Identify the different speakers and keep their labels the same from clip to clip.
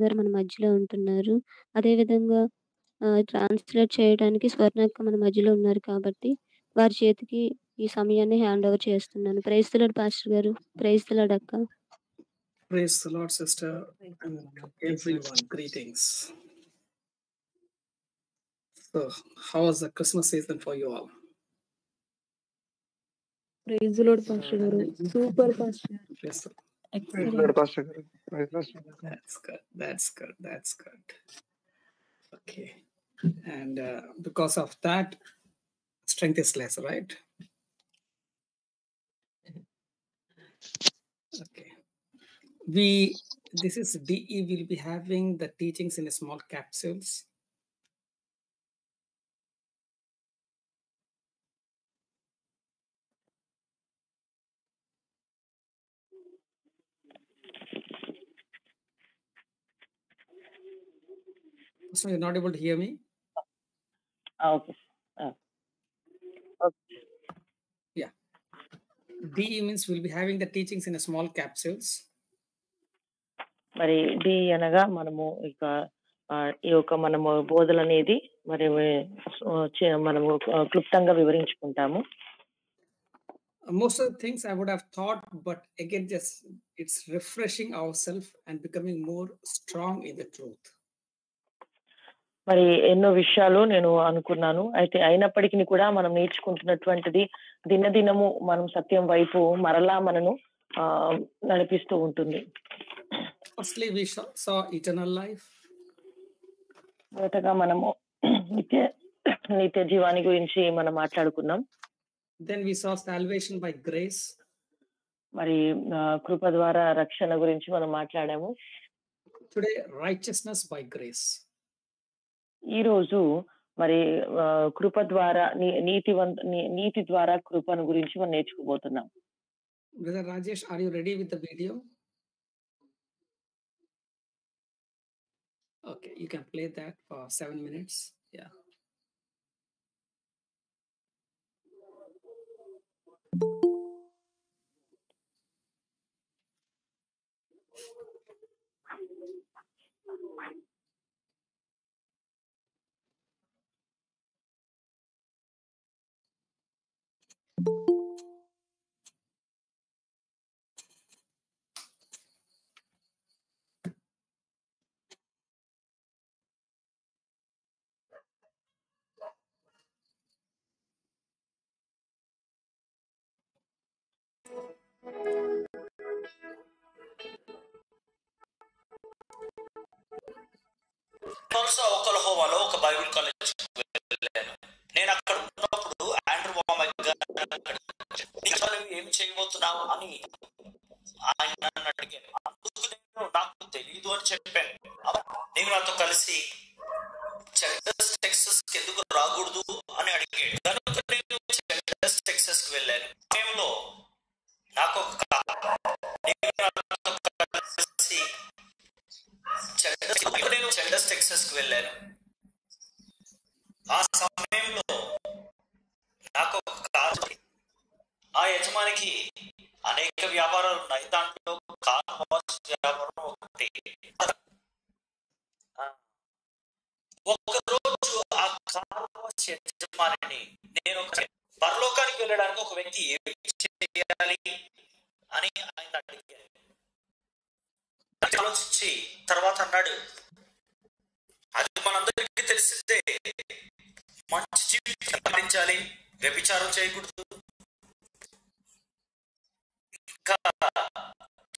Speaker 1: గారు మన మధ్యలో ఉంటున్నారు. అదేవిధంగా ట్రాన్స్‌లేట్ చేయడానికి స్వర్ణక్క మన మధ్యలో ఉన్నారు కాబట్టి, వారి చేతికి ఈ సమయాన్ని హ్యాండ్ ఓవర్ చేస్తున్నాను. ప్రైజ్ ది లార్డ్ పాస్టర్ గారు. ప్రైజ్ ది లార్డ్ అక్క.
Speaker 2: Praise the Lord, sister, and everyone. Greetings. So, how was the Christmas season for you all?
Speaker 1: Praise the Lord pastor గారు. సూపర్ పాస్టర్ గారు.
Speaker 2: Yes, sir.
Speaker 1: Excellent.
Speaker 2: That's good. That's good. That's good. Okay. And because of that, strength is less, right? Okay. This is DE will be having the teachings in small capsules. So you're not able to hear me?
Speaker 3: Okay.
Speaker 2: Yeah. DE means we'll be having the teachings in a small capsules.
Speaker 3: మరి D అనగా మనము ఇక ఈ యొక్క మనము బోధలు అనేది మరి మనము క్లుప్తంగా వివరించుకుంటాము.
Speaker 2: Most of the things I would have thought, but again, just it's refreshing ourselves and becoming more strong in the truth.
Speaker 3: మరి ఎన్నో విషయాలు నేను అనుకున్నాను. అయితే అయినప్పటికీ కూడా మనం నేర్చుకుంటున్నటువంటిది దినదినము మనం సత్యం వైపు మరలా మనను నడిపిస్తూ ఉంటుంది.
Speaker 2: Firstly, we saw eternal life.
Speaker 3: మొదటగా మనము నిత్య జీవాని గురించి మనం మాట్లాడుకున్నాం.
Speaker 2: Then we saw salvation by grace.
Speaker 3: మరి కృప ద్వారా రక్షణ గురించి మనం మాట్లాడాము.
Speaker 2: Today, righteousness by grace.
Speaker 3: ఈ రోజు మరి కృప ద్వారా నీతి ద్వారా కృపను గురించి మనం నేర్చుకోబోతున్నాం.
Speaker 2: Brother Rajesh, are you ready with the video? Okay, you can play that for 7 minutes. Yeah.
Speaker 4: ఓక్లహోమాలో ఒక బైబిల్ కాలేజ్ వెళ్ళాను. నేను అక్కడ ఉన్నప్పుడు ఆండ్రూ వామక్ గారు ఏం చేయబోతున్నావు అని ఆయన నన్ను అడిగాను. అందుకు నేను నాకు తెలియదు అని చెప్పాను. నేను నాతో కలిసి చెల్డర్స్ టెక్సస్ కి ఎందుకు రాకూడదు అని అడిగాడు. కనుక నేను చెల్డర్స్ టెక్సస్ కి వెళ్ళాను. సమయంలో నాకు నేను చెల్డర్స్ టెక్సస్ కి వెళ్ళాను. ఆ సమయంలో నాకు ఆ యజమానికి అనేక వ్యాపారాలు ఉన్నాయి. దాంట్లో కార్ వాష్ వ్యాపారం ఒకటి. ఒకరోజు ఆ కార్ వాష్ యజమానిని నేను పరలోకానికి వెళ్ళడానికి ఒక వ్యక్తి ఏమి చేయాలి అని ఆయన అడిగాను. ఆలోచించి తర్వాత అన్నాడు, అది మనందరికీ తెలిసిందే, మంచి జీవితం పాటించాలి, వ్యభిచారం చేయకూడదు, ఇంకా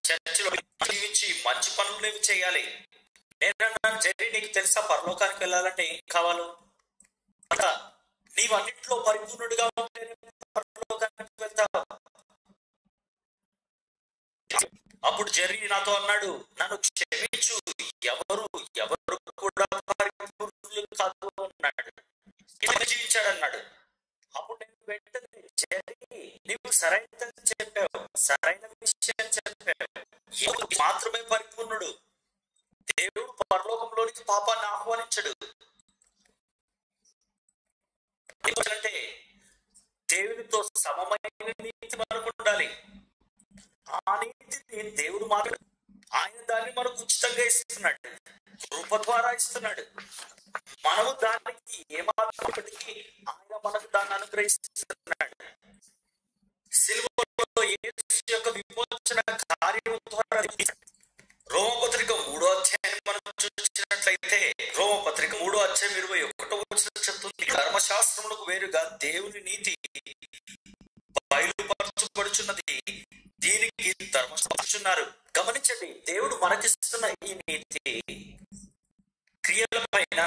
Speaker 4: చర్చిలో జీవించి మంచి పనులు చేయాలి. నేను జరి నీకు తెలుసా పరలోకానికి వెళ్ళాలంటే ఏం కావాలో? నీవు అన్నింటిలో పరిపూర్ణుడిగా ఉంటేనే పరలోకానికి వెళ్తావు. అప్పుడు జెర్రీ నాతో అన్నాడు, నన్ను క్షమించు, ఎవరు కూడా పరిపూర్ణులు కాదు అన్నాడు. జీవించాడు అన్నాడు. అప్పుడు నేను వెంటనే, జెర్రీ నీవు సరైన చెప్పావు, సరైన విషయం చెప్పావు, మాత్రమే పరిపూర్ణుడు. దేవుడు పరలోకంలోనికి పాపాన్ని ఆహ్వానించడు. ఎందుకంటే దేవునితో సమమైన నీతి మనకు ఉండాలి. ఆ నీతిని దేవుడు మాత్రం ఆయన దాన్ని మనకు ఉచితంగా ఇస్తున్నాడు, కృప ద్వారా ఇస్తున్నాడు. మనము దానికి ఏమాత్రప్పటికీ ఆయన మనకు దాన్ని అనుగ్రహిస్తున్నాడు. సిలువలో యేసు యొక్క విమోచన కార్యం ద్వారా రోమపత్రిక 3వ అధ్యాయం మనం చూసినట్లయితే రోమపత్రిక 3వ అధ్యాయం 21వ వచనం చెప్తుంది, ధర్మశాస్త్రములకు వేరుగా దేవుని నీతి బయలుపరచబడుచున్నది, దీనికి ధర్మశాస్త్రున్నారు. గమనించండి, దేవుడు మనకిస్తున్న ఈ నీతి క్రియల పైన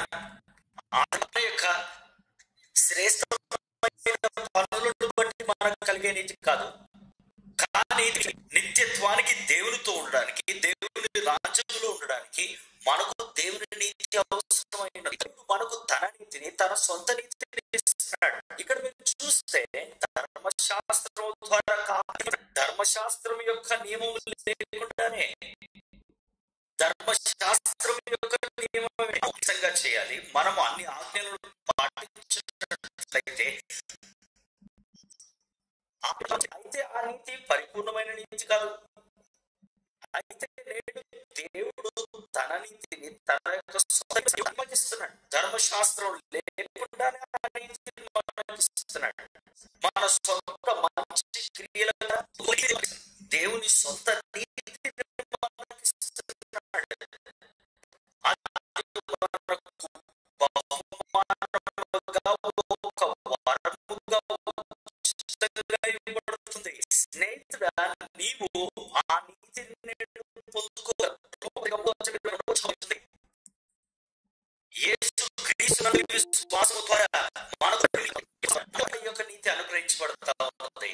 Speaker 4: ఆయన యొక్క శ్రేష్టమైన పనులను బట్టి మనకు కలిగే నీతి కాదు. కానీ నిత్యత్వానికి దేవునితో ఉండడానికి, దేవుని రాజ్యంలో ఉండడానికి మనకు దేవుని నీతి అవసరమైనది. మనకు తన నీతిని, తన సొంత నీతిని ఇస్తున్నాడు. ఇక్కడ మీరు చూస్తే ధర్మశాస్త్రం ద్వారా కాకుండా, ధర్మశాస్త్రం యొక్క నియమములు లేకుండానే, ధర్మశాస్త్రం యొక్క నియమంగా చేయాలి. మనం అన్ని ఆజ్ఞలను పాటించినట్లయితే అయితే ఆ నీతి పరిపూర్ణమైన నీతి కాదు. అయితే నేడు దేవుడు తన నీతిని తన యొక్క సొంతకిస్తున్నాడు. ధర్మశాస్త్రం లేకుండానే ఆ నీతిని మనకిస్తున్నాడు. మన సొంత మంచి క్రియల దేవుని సొంత నీతిని మనకిస్తున్నాడు. అది మనకు బహుమానముగా, ఒక వరముగా ఇవ్వబడుతుంది. స్నేహితుడా, నీవు ఆ నీతిని పొందుకోవాలి. యేసు క్రీస్తునందు విశ్వాసము ద్వారా మనకు యొక్క నీతి అనుగ్రహించబడతా ఉన్నది.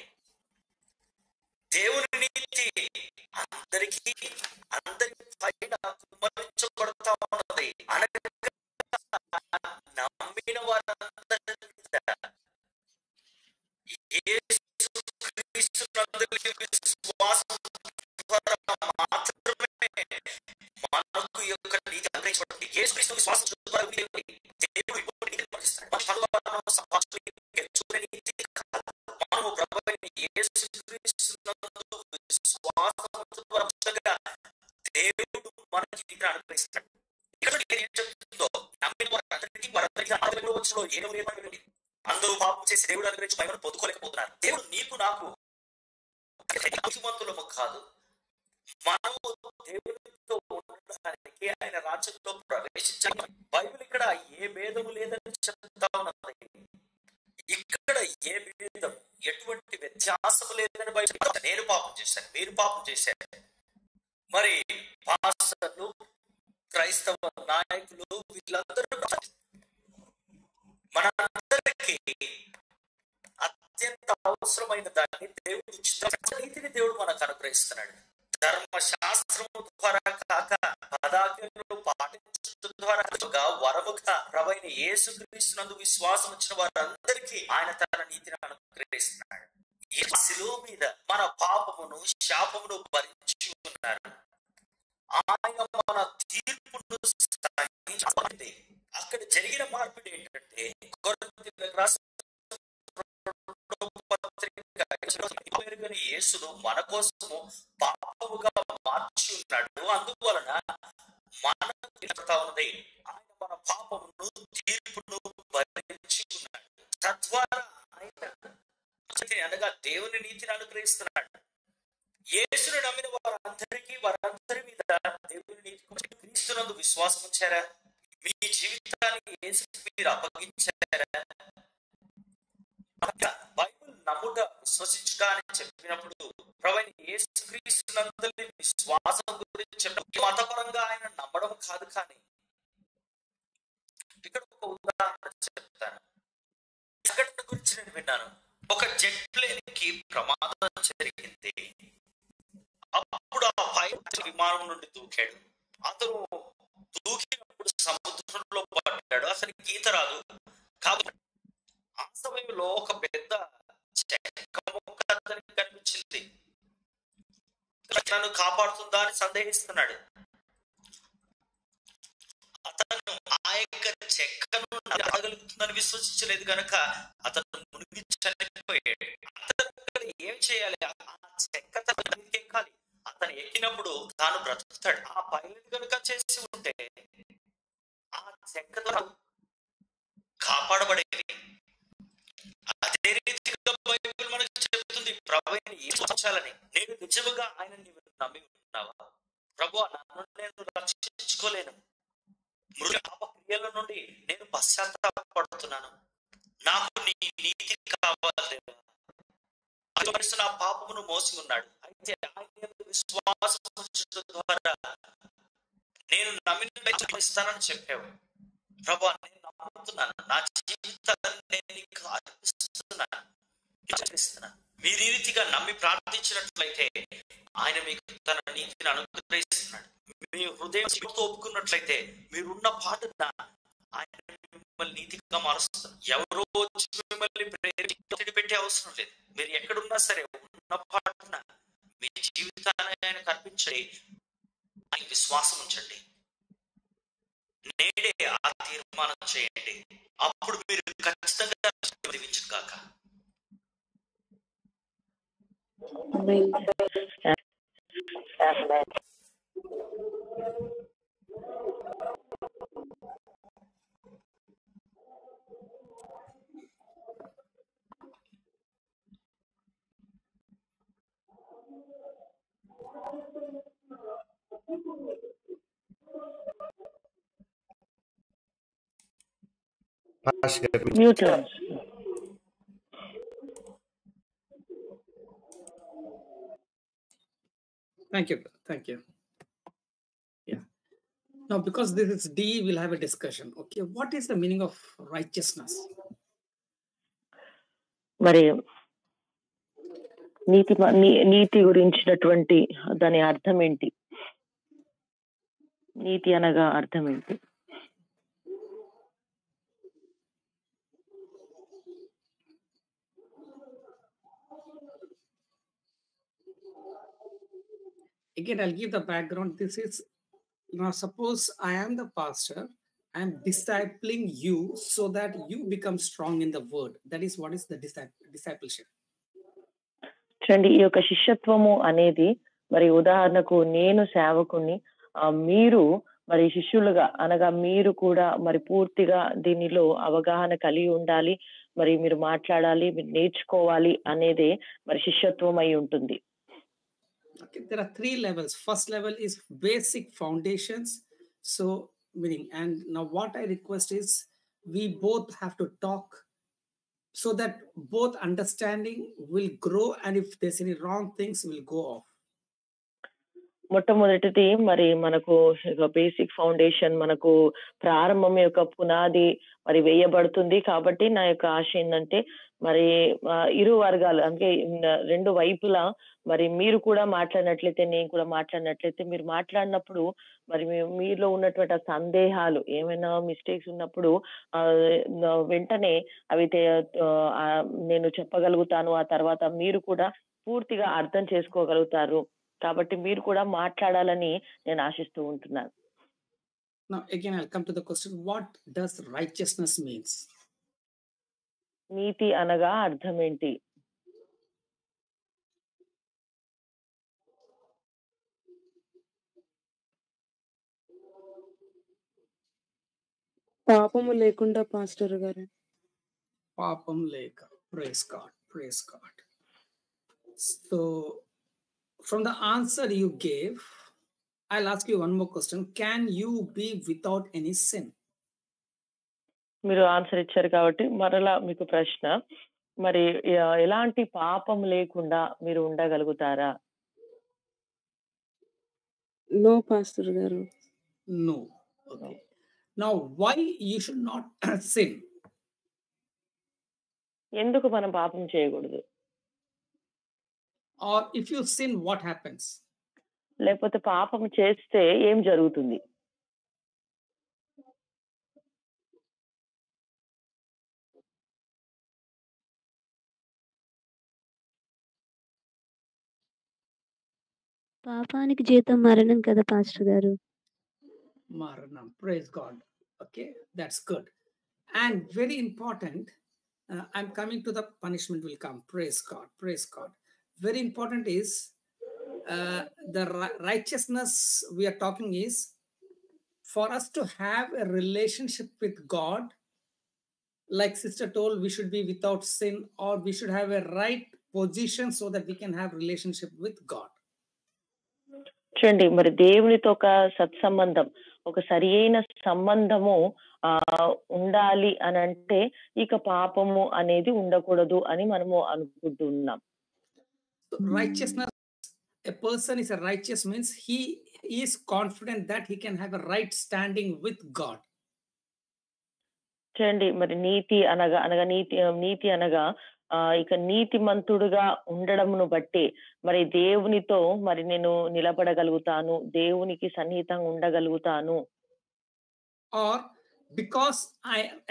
Speaker 4: దేవుని నీతి అందరికీ అందరి పైన కుమ్మరించబడతా ఉన్నది. అనగా నమ్మిన వారందరి మీద విశ్వాసం ద్వారా మాత్రమే మనకు యొక్క నీతి అనుగ్రహించబడుతుంది. యేసుక్రీస్తు విశ్వాసం ద్వారా దేవుడు మనము ప్రభువైన యేసుక్రీస్తునందు విశ్వాసంగా దేవుడు మనకి నీతిని అనుగ్రహిస్తాడు. ఇక్కడ ఏం చెప్తుందో, నమ్మిన వారందరికీ అందరూ పాపం చేసి దేవుడు అనుగ్రహించి మహిమను పొందుకోలేకపోతున్నారు. దేవుడు నీకు నాకు నీతిమంతులము కాదు, మనము దేవునితో ఉండడానికి, ఆయన రాజ్యంలో ప్రవేశించాలి. బైబిల్ ఇక్కడ ఏ భేదము లేదని చెప్తా ఉన్నది. ఇక్కడ ఏ భేదం, ఎటువంటి వ్యత్యాసము లేదని బైబిల్. నేను పాపం చేశాను, మీరు పాపం చేశారు. మరి పాస్టర్లు, క్రైస్తవ నాయకులు, వీళ్ళందరూ మనందరికీ అత్యంత అవసరమైన దాన్ని దేవుడు నీతిని దేవుడు మనకు అనుగ్రహిస్తున్నాడు. ధర్మశాస్త్రము ద్వారా కాక పదాజ్ఞలను పాటించడం ద్వారా వరముగా ప్రభువైన యేసుక్రీస్తునందు విశ్వాసం వచ్చిన వారందరికీ ఆయన తన నీతిని అనుగ్రహిస్తున్నాడు. ఈ శిలువ మీద మన పాపమును, శాపమును భరించి ఉన్నారు. ఆయన మన తీర్పును సహించింది. అక్కడ జరిగిన మార్పిడి ఏంటంటే, యేసును మన కోసము పాపముగా మార్చి ఉన్నాడు. అందువలన మన ఉన్నది ఆయన మన పాపమును, తీర్పును భరించి ఉన్నాడు. తద్వారా ఆయన అనగా దేవుని నీతిని అనుగ్రహిస్తున్నాడు. యేసును నమ్మిన వారందరి మీద దేవుని నీతి. క్రీస్తునందు విశ్వాసం ఉంచారా? మీ జీవితాన్ని యేసుకు మీరు అప్పగించారా? బైబిల్ నమ్ముట, విశ్వసించుట అని చెప్పినప్పుడు ప్రభువైన యేసుక్రీస్తునందు విశ్వాసం గురించి చెప్పడం మతపరంగా ఆయన నమ్మడం కాదు. కానీ ఇక్కడ ఒక ఉదాహరణ చెప్తాను. సంఘటన గురించి నేను విన్నాను. ఒక జెట్ ప్లేన్ కి ప్రమాదం జరిగింది. అప్పుడు ఆ పైలట్ విమానం నుండి దూకాడు. అతను దూకినప్పుడు సముద్రంలో పడ్డాడు. అతనికి ఈత రాదు. కాబట్టి ఆ సమయంలో ఒక పెద్ద చెక్క ముక్క అతనికి కనిపించింది. నన్ను కాపాడుతుందా అని సందేహిస్తున్నాడు. అతను ఆ యొక్క చెక్కను రాగలుగుతుందని విశ్వసించలేదు కనుక అతను మునిగి చనిపోయాడు. అతను ఏం చేయాలి? ఆ చెక్క ఎక్కాలి. అతను ఎక్కినప్పుడు తాను బ్రతుకుతాడు. ఆ పైలట్ కనుక చేసి ఉంటే ఆ చక్రాలు కాపాడబడేవి. అదే రీతిగా బైబిల్ మనకు చెబుతుంది ప్రభువుని యేసుచాలని. నేను నిజముగా ఆయన నమ్మి ఉన్నావా? ప్రభువా, నన్ను నేను రక్షించుకోలేను, మృగ పాపక్రియల నుండి నేను పశ్చాత్తాపడుతున్నాను, నాకు నీ నీతి కావాలి దేవా. నా పాపమును మోసి ఉన్నాడు. అయితే ఆయన విశ్వాసం ఉంచడం ద్వారా నేను నమ్మిన ఇస్తానని చెప్పావు. ప్రభువా, నేను నమ్ముతున్నాను, నా జీవితాన్ని నేను నీకు అర్పిస్తున్నాను. మీరు ఈ రీతిగా నమ్మి ప్రార్థించినట్లయితే ఆయన మీకు తన నీతిని అనుగ్రహిస్తున్నాడు. మీ హృదయం ఒప్పుకున్నట్లయితే మీరున్న పాటున ఆయన మిమ్మల్ని నీతిగా మారుస్తారు. ఎవరో వచ్చి మిమ్మల్ని పెట్టే అవసరం లేదు. మీరు ఎక్కడున్నా సరే ఉన్న పాటున మీ జీవితాన్ని ఆయనకు అర్పించండి, ఆయన విశ్వాసం ఉంచండి. నేడే ఆ తీర్మానం చేయండి. అప్పుడు మీరు ఖచ్చితంగా దీవించుగాక.
Speaker 3: Mute.
Speaker 2: Thank you. Thank you. Yeah. Now, because this is D, we'll have a discussion. Okay. What is the meaning of righteousness?
Speaker 3: మరి నీతి గురించినటువంటి దాని అర్థం ఏంటి? నీతి అనగా అర్థం ఏంటి?
Speaker 2: Again, I'll give the background. This is, now suppose I am the pastor, I am discipling you so that you become strong in the word. That is what is the discipleship.
Speaker 3: చూడండి, ఈ యొక్క శిష్యత్వము అనేది మరి ఉదాహరణకు నేను సేవకుని, మీరు మరి శిష్యులుగా అనగా మీరు కూడా మరి పూర్తిగా దీనిలో అవగాహన కలిగి ఉండాలి, మరి మీరు మాట్లాడాలి, మీరు నేర్చుకోవాలి అనేదే మరి శిష్యత్వం అయి ఉంటుంది.
Speaker 2: Okay, there are 3 levels. First level is basic foundations. So, meaning, and now what I request is we both have to talk so that both understanding will grow, and if there's any wrong things will go off.
Speaker 3: మొట్టమొదటిది మరి మనకు basic foundation, మనకు ప్రారంభం యొక్క పునాది మరి వేయబడుతుంది. కాబట్టి నా యొక్క ఆశ ఏంటంటే మరి ఇరు వర్గాలు అంటే 2 వైపులా మరి మీరు కూడా మాట్లాడినట్లయితే, నేను కూడా మాట్లాడినట్లయితే, మీరు మాట్లాడినప్పుడు మరి మీలో ఉన్నటువంటి సందేహాలు ఏమైనా మిస్టేక్స్ ఉన్నప్పుడు వెంటనే అవి నేను చెప్పగలుగుతాను. ఆ తర్వాత మీరు కూడా పూర్తిగా అర్థం చేసుకోగలుగుతారు. కాబట్టి మీరు కూడా మాట్లాడాలని నేను ఆశిస్తూ ఉంటున్నాను.
Speaker 2: Now again I'll come to the question, what does righteousness means?
Speaker 3: నీతి అనగా అర్థం ఏంటి?
Speaker 5: పాపము లేకుండా పాస్టర్ గారు.
Speaker 2: పాపం లేక. Praise God. Praise God. So from the answer you gave, I'll ask you one more question. Can you be without any sin?
Speaker 3: మీరు answer ఇచ్చారు కాబట్టి మరలా మీకు ప్రశ్న, మరి ఎలాంటి పాపం లేకుండా మీరు ఉండగలుగుతారా?
Speaker 5: నో పాస్టర్ గారు.
Speaker 2: No. Okay. Now why you should not sin?
Speaker 3: ఎందుకు మనం పాపం చేయకూడదు?
Speaker 2: Or if you sin, what happens?
Speaker 3: లేకపోతే పాపం చేస్తే ఏం జరుగుతుంది?
Speaker 1: పాపానికి జీతం మరణం కదా పాస్టర్ గారు.
Speaker 2: Maranam. Praise God. Okay, that's good. And very important, I'm coming to the punishment will come. Praise God. Praise God. Very important is the righteousness we are talking is for us to have a relationship with God. Like sister told, we should be without sin, or we should have a right position so that we can have relationship with God.
Speaker 3: చూడండి, మరి దేవునితో ఒక సత్సంబంధం, ఒక సరి అయిన సంబంధము ఉండాలి అని అంటే ఇక పాపము అనేది ఉండకూడదు అని మనము అనుకుంటున్నాం.
Speaker 2: Righteousness, a person is a righteous means he is confident that he can have a right standing with God.
Speaker 3: చూడండి, మరి నీతి అనగా నీతి అనగా ఇక నీతిమంతుడుగా ఉండడమును బట్టి మరి దేవునితో మరి నేను నిలబడగలుగుతాను, దేవునికి సన్నిహితంగా ఉండగలుగుతాను.
Speaker 2: Or because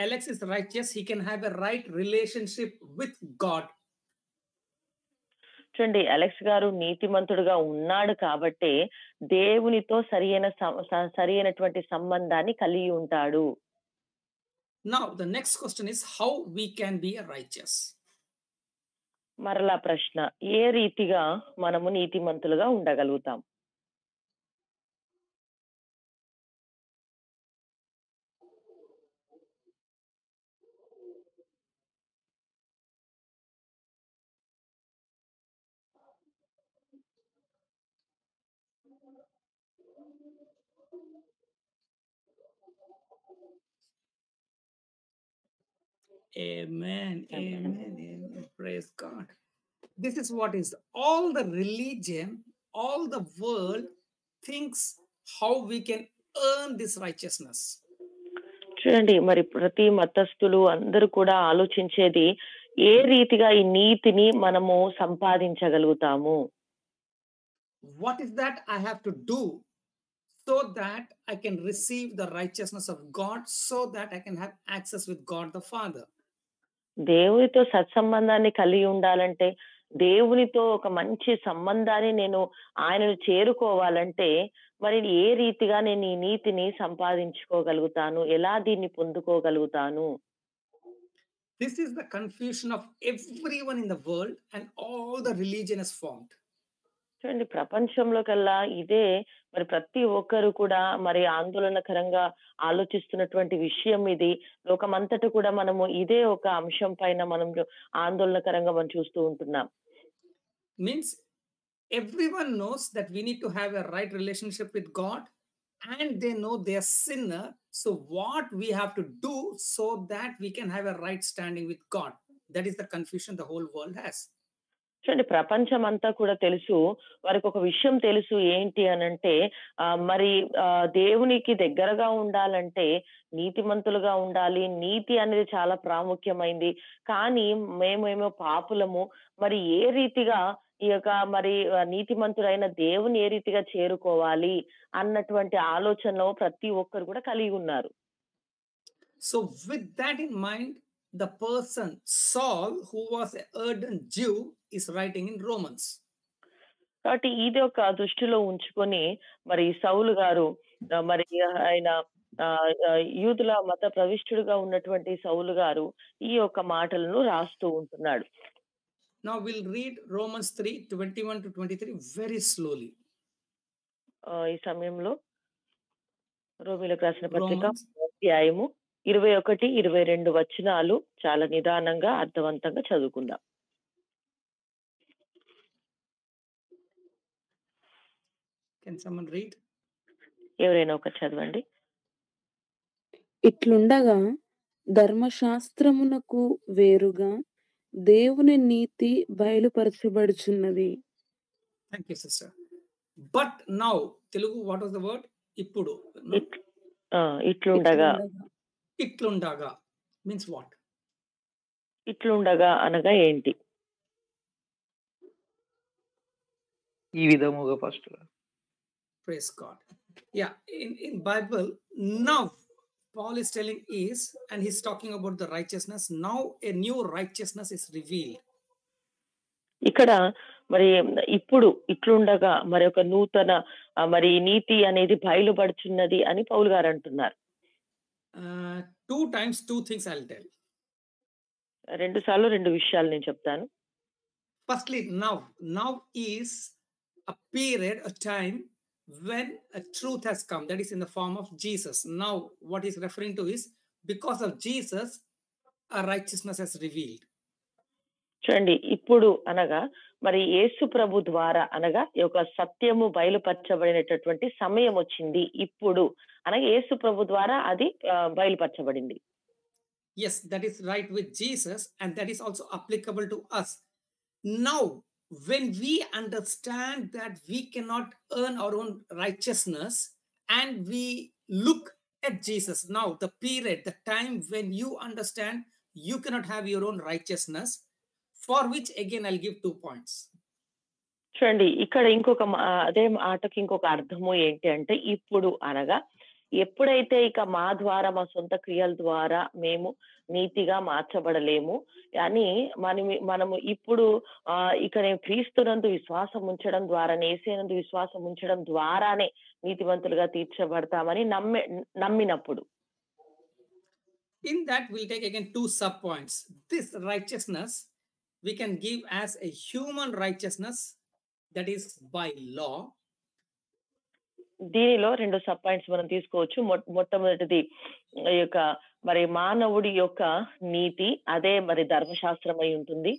Speaker 2: Alex is righteous, he can have a right relationship with God.
Speaker 3: చూడండి, అలెక్స్ గారు నీతిమంతుడుగా ఉన్నాడు కాబట్టి దేవునితో సరైనటువంటి సంబంధాన్ని కలిగి ఉంటాడు.
Speaker 2: Now the next question is how we can be a righteous.
Speaker 3: మరలా ప్రశ్న, ఏ రీతిగా మనము నీతిమంతులుగా ఉండగలుగుతాం?
Speaker 2: Amen. Praise God. This is what is all the religion, all the world thinks how we can earn this righteousness.
Speaker 3: చూడండి, మరి ప్రతి మతస్థులు అందరూ కూడా ఆలోచించేది ఏ రీతిగా ఈ నీతిని మనము సంపాదించగలుగుతాము.
Speaker 2: What is that I have to do so that I can receive the righteousness of God, so that I can have access with God the Father.
Speaker 3: దేవునితో సత్సంబంధాన్ని కలిగి ఉండాలంటే, దేవునితో ఒక మంచి సంబంధాన్ని నేను ఆయనను చేరుకోవాలంటే మరి ఏ రీతిగా నేను ఈ నీతిని సంపాదించుకోగలుగుతాను, ఎలా దీన్ని పొందుకోగలుగుతాను?
Speaker 2: This is the confusion of everyone in the world and all the religion is formed.
Speaker 3: చూడండి, ప్రపంచంలో కల్లా ఇదే మరి ప్రతి ఒక్కరు కూడా మరి ఆందోళనకరంగా ఆలోచిస్తున్నటువంటి విషయం ఇది. లోకమంతట కూడా మనము ఇదే ఒక అంశం పైన మనం ఆందోళనకరంగా మనం చూస్తూ ఉంటున్నాం.
Speaker 2: Means everyone knows that we need to have a right relationship with God, and they know they are sinner. So what we have to do so that we can have a right standing with God? That is the confusion the whole world has.
Speaker 3: చూడండి, ప్రపంచం అంతా కూడా తెలుసు, వారికి ఒక విషయం తెలుసు, ఏంటి అనంటే మరి దేవునికి దగ్గరగా ఉండాలంటే నీతిమంతులుగా ఉండాలి, నీతి అనేది చాలా ప్రాముఖ్యమైంది. కానీ మేమేమో పాపులము, మరి ఏ రీతిగా ఈ యొక్క మరి నీతిమంతుడైన దేవుని ఏ రీతిగా చేరుకోవాలి అన్నటువంటి ఆలోచనలో ప్రతి ఒక్కరు కూడా కలిగి ఉన్నారు.
Speaker 2: So with that in mind, the person Saul, who was an ardent Jew, is writing in Romans.
Speaker 3: కాబట్టి ఇది ఒక దృష్టిలో ఉంచుకొని మరి సౌలు గారు మరి ఆయన యూదుల మత ప్రవిష్టుడుగా ఉన్నటువంటి సౌలు గారు ఈ యొక్క మాటలను రాస్తూ ఉంటున్నాడు.
Speaker 2: Now we'll read Romans 3:21 to 23 very slowly.
Speaker 3: ఈ సమయంలో రోమీయులకు రాసిన పత్రిక అధ్యాయము 21, 22 వచనాలు చాలా నిదానంగా అర్థవంతంగా చదువుకుందాం.
Speaker 2: Can someone read?
Speaker 3: ఎవరైనా ఒక చదవండి.
Speaker 5: ఇట్లుండగా ధర్మశాస్త్రమునకు వేరుగా దేవుని నీతి బయలుపరచబడుచున్నది.
Speaker 2: Thank you, sister. But now, Telugu, what was the word? Ippudu.
Speaker 3: ఇట్లుండగా.
Speaker 2: Itlundaga means what?
Speaker 3: ఇట్లుండగా అనగా ఏంటి?
Speaker 6: ఈ విధముగా first.
Speaker 2: Praise God. Yeah, in Bible, now Paul is telling is, and he's talking about the righteousness. Now a new righteousness is revealed.
Speaker 3: ఇక్కడ మరి ఇప్పుడు ఇట్లుండగా మరి ఒక నూతన మరి నీతి అనేది బయలుపడుచున్నది అని పౌలు గారు అంటున్నారు.
Speaker 2: 2 times 2 things I'll tell.
Speaker 3: 2 సార్లు 2 విషయాలు నేను చెప్తాను.
Speaker 2: Firstly, now is a period, a time when a truth has come, that is in the form of Jesus. Now, what he's referring to is because of Jesus, a righteousness has revealed.
Speaker 3: చూడండి, ఇప్పుడు అనగా మరి యేసు ప్రభు ద్వారా అనగా ఈ యొక్క సత్యము బయలుపరచబడినటువంటి సమయం వచ్చింది. ఇప్పుడు అనగా యేసు ప్రభు ద్వారా అది బయలుపరచబడింది.
Speaker 2: Yes, that is right with Jesus, and that is also applicable to us. Now, when we understand that we cannot earn our own righteousness and we look at Jesus, now the period, the time when you understand you cannot have your own righteousness, for which again I'll give 2 points.
Speaker 3: చూడండి, ఇక్కడ ఇంకొక అదే మాటకి ఇంకొక అర్థము ఏంటి అంటే, ఇప్పుడు అనగా ఎప్పుడైతే ఇక మా ద్వారా మా సొంత క్రియల ద్వారా మేము నీతిగా మార్చబడలేము అని మనము ఇప్పుడు ఇక నేను క్రీస్తునందు విశ్వాసం ఉంచడం ద్వారా, యేసునందు విశ్వాసం ఉంచడం ద్వారానే నీతివంతులుగా తీర్చబడతామని నమ్మినప్పుడు.
Speaker 2: In that we'll take again 2 sub points. This righteousness we can give as a human righteousness, that is by law.
Speaker 3: దీనిలో 2 సబ్ పాయింట్స్ మనం తీసుకోవచ్చు. మొట్టమొదటిది ఈ యొక్క మరి మానవుడి యొక్క నీతి, అదే మరి ధర్మశాస్త్రం అయి ఉంటుంది.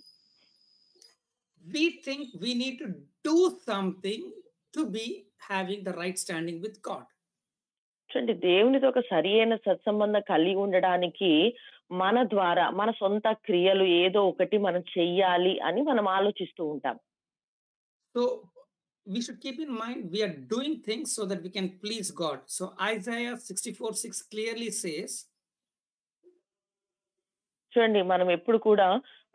Speaker 2: We think we need to do something to be having the right standing with God.
Speaker 3: చూడండి, దేవునితో ఒక సరి అయిన సత్సంబంధం కలిగి ఉండడానికి మన ద్వారా మన సొంత క్రియలు ఏదో ఒకటి మనం చెయ్యాలి అని మనం ఆలోచిస్తూ ఉంటాం.
Speaker 2: So we should keep in mind we are doing things so that we can please God. So Isaiah 64:6 clearly says,
Speaker 3: చూడండి, మనం ఎప్పుడు కూడా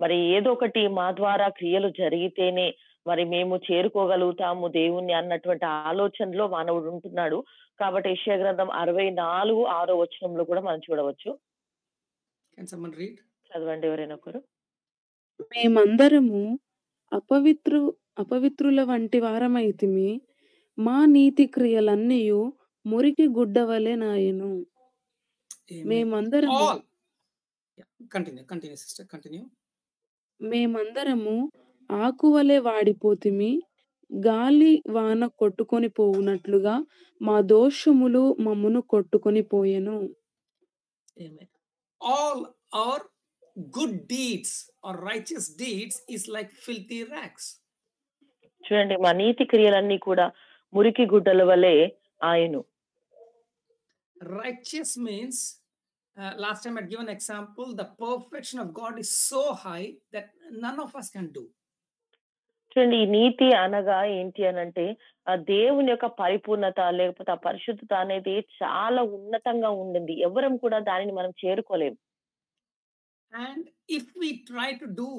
Speaker 3: మరి ఏదో ఒకటి మా ద్వారా క్రియలు జరిగితేనే మరి మేము చేరుకోగలుగుతాము దేవుణ్ణి అన్నటువంటి ఆలోచనలో మానవుడు ఉంటున్నాడు. కాబట్టి యెషయా గ్రంథం 64:6 కూడా మనం చూడవచ్చు.
Speaker 2: can someone read?
Speaker 3: చదవండి ఎవరైనా ఒకరు.
Speaker 5: మేమందరము అపవిత్రుల వంటి వారమైతిమి, మా నీతి క్రియలన్నీయు మురికి గుడ్డ వలె నాయెను. మేమందరము
Speaker 2: Continue sister, continue.
Speaker 5: మేమందరము ఆకువలే వాడిపోతిమి, గాలి వాన కొట్టుకొని పోవునట్లుగా మా దోషములు మమ్మును కొట్టుకొని పోయెను.
Speaker 2: Amen. All our good deeds or righteous deeds is like filthy rags.
Speaker 3: చూడండి, మా నీతి క్రియలన్నీ కూడా మురికి గుడ్డల వలె ఆయను.
Speaker 2: Righteous means, last time I'd given an example, the perfection of God is so high that none of us can do.
Speaker 3: చూడండి, ఈ నీతి అనగా ఏంటి అని అంటే ఆ దేవుని యొక్క పరిపూర్ణత లేకపోతే ఆ పరిశుద్ధత అనేది చాలా ఉన్నతంగా ఉండింది. ఎవరం కూడా దానిని మనం చేరుకోలేం.
Speaker 2: And if we try to do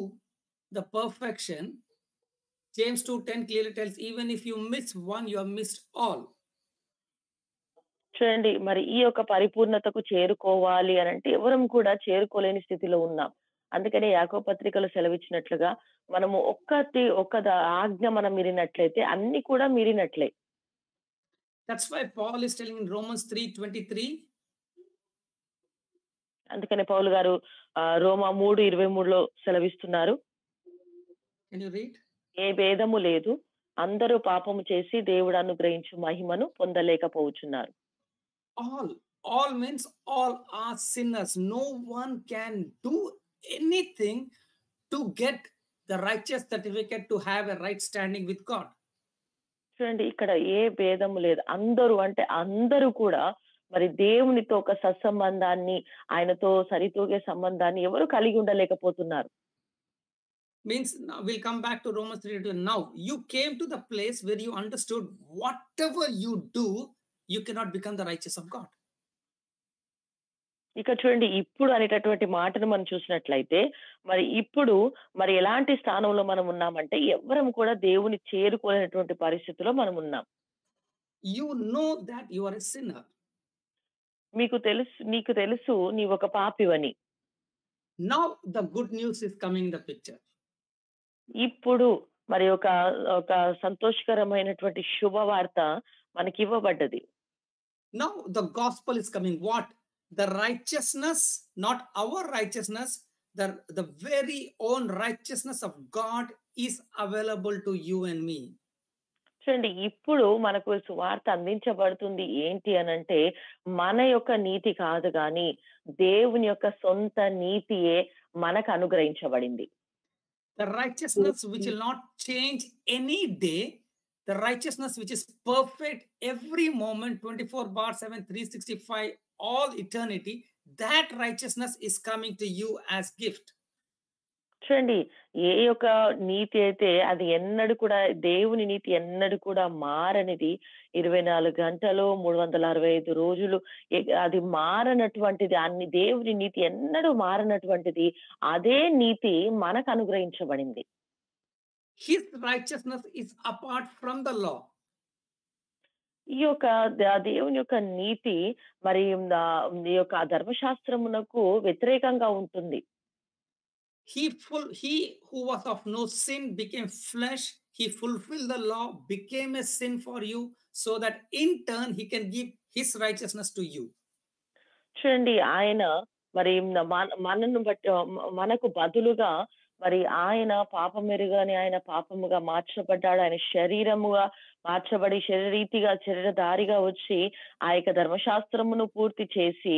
Speaker 2: the perfection, James 2:10 clearly tells, even if you miss one, you have missed all.
Speaker 3: చూడండి, మరి ఈ యొక్క పరిపూర్ణతకు చేరుకోవాలి అని అంటే ఎవరం కూడా చేరుకోలేని స్థితిలో ఉన్నాం. అందుకనే యాకోబు పత్రికలో సెలవిచ్చినట్లుగా మనము ఒక్క ఆజ్ఞ మనం మీరినట్లయితే అన్ని కూడా మీరినట్లే.
Speaker 2: That's why Paul is telling in Romans 3:23.
Speaker 3: అందుకనే పౌలు గారు రోమా 3:23లో సెలవిస్తున్నారు.
Speaker 2: Can you read?
Speaker 3: ఏ భేదము లేదు, అందరూ పాపము చేసి దేవుడు అనుగ్రహించు మహిమను పొందలేకపోవచ్చున్నారు.
Speaker 2: All means all are sinners. No one can do anything to get the righteous certificate to have a right standing with God.
Speaker 3: చూడండి, ఇక్కడ ఏ భేదము లేదు, అందరూ అంటే అందరూ కూడా మరి దేవునితో ఒక సత్సంబంధాన్ని, ఆయనతో సరితూగే సంబంధాన్ని ఎవరు కలిగి ఉండలేకపోతున్నారు.
Speaker 2: Means now we'll come back to Romans 3:2. Now you came to the place where you understood whatever you do, you cannot become the righteous of God.
Speaker 3: ఇక చూడండి, ఇప్పుడు అనేటటువంటి మాటను మనం చూసినట్లయితే మరి ఇప్పుడు మరి ఎలాంటి స్థానంలో మనం ఉన్నామంటే ఎవరం కూడా దేవుని చేరుకోలేనటువంటి పరిస్థితిలో మనం ఉన్నాం.
Speaker 2: You know that you are a sinner.
Speaker 3: నీకు తెలుసు నీవు ఒక పాపివని.
Speaker 2: Now the good news is coming in the picture.
Speaker 3: ఇప్పుడు మరి ఒక సంతోషకరమైనటువంటి శుభవార్త మనకి ఇవ్వబడ్డది.
Speaker 2: Now the gospel is coming. What? The righteousness, not our righteousness, the very own righteousness of God is available to you and me.
Speaker 3: చూడండి ఇప్పుడు మనకు సువార్త అందించబడుతుంది ఏంటి అనంటే, మన యొక్క నీతి కాదు గాని, దేవుని యొక్క సొంత నీతియే మనకు అనుగ్రహించబడింది.
Speaker 2: The righteousness which will not change any day, the righteousness which is perfect every moment, 24/7, 365, all eternity, that righteousness is coming to you as gift.
Speaker 3: చూడండి ఏ యొక్క నీతి అయితే అది ఎన్నడూ కూడా దేవుని నీతి ఎన్నడూ కూడా మారనిది. 24 గంటలు 365 రోజులు అది మారనటువంటిది. అన్ని దేవుని నీతి ఎన్నడూ మారనటువంటిది. అదే నీతి మనకు అనుగ్రహించబడింది.
Speaker 2: His righteousness is apart from the law.
Speaker 3: ఈ యొక్క దేవుని యొక్క నీతి మరి ఈ యొక్క ధర్మశాస్త్రమునకు వ్యతిరేకంగా ఉంటుంది.
Speaker 2: He who was of no sin became flesh. He fulfilled the law, became a sin for you, so that in turn he can give his righteousness to you.
Speaker 3: చూడండి ఆయన మరి మనను బట్టి మనకు బదులుగా మరి ఆయన పాపమెరుగని ఆయన పాపముగా మార్చబడ్డాడు. ఆయన శరీరముగా మార్చబడి శరీరధారిగా వచ్చి ఆ యొక్క ధర్మశాస్త్రమును పూర్తి చేసి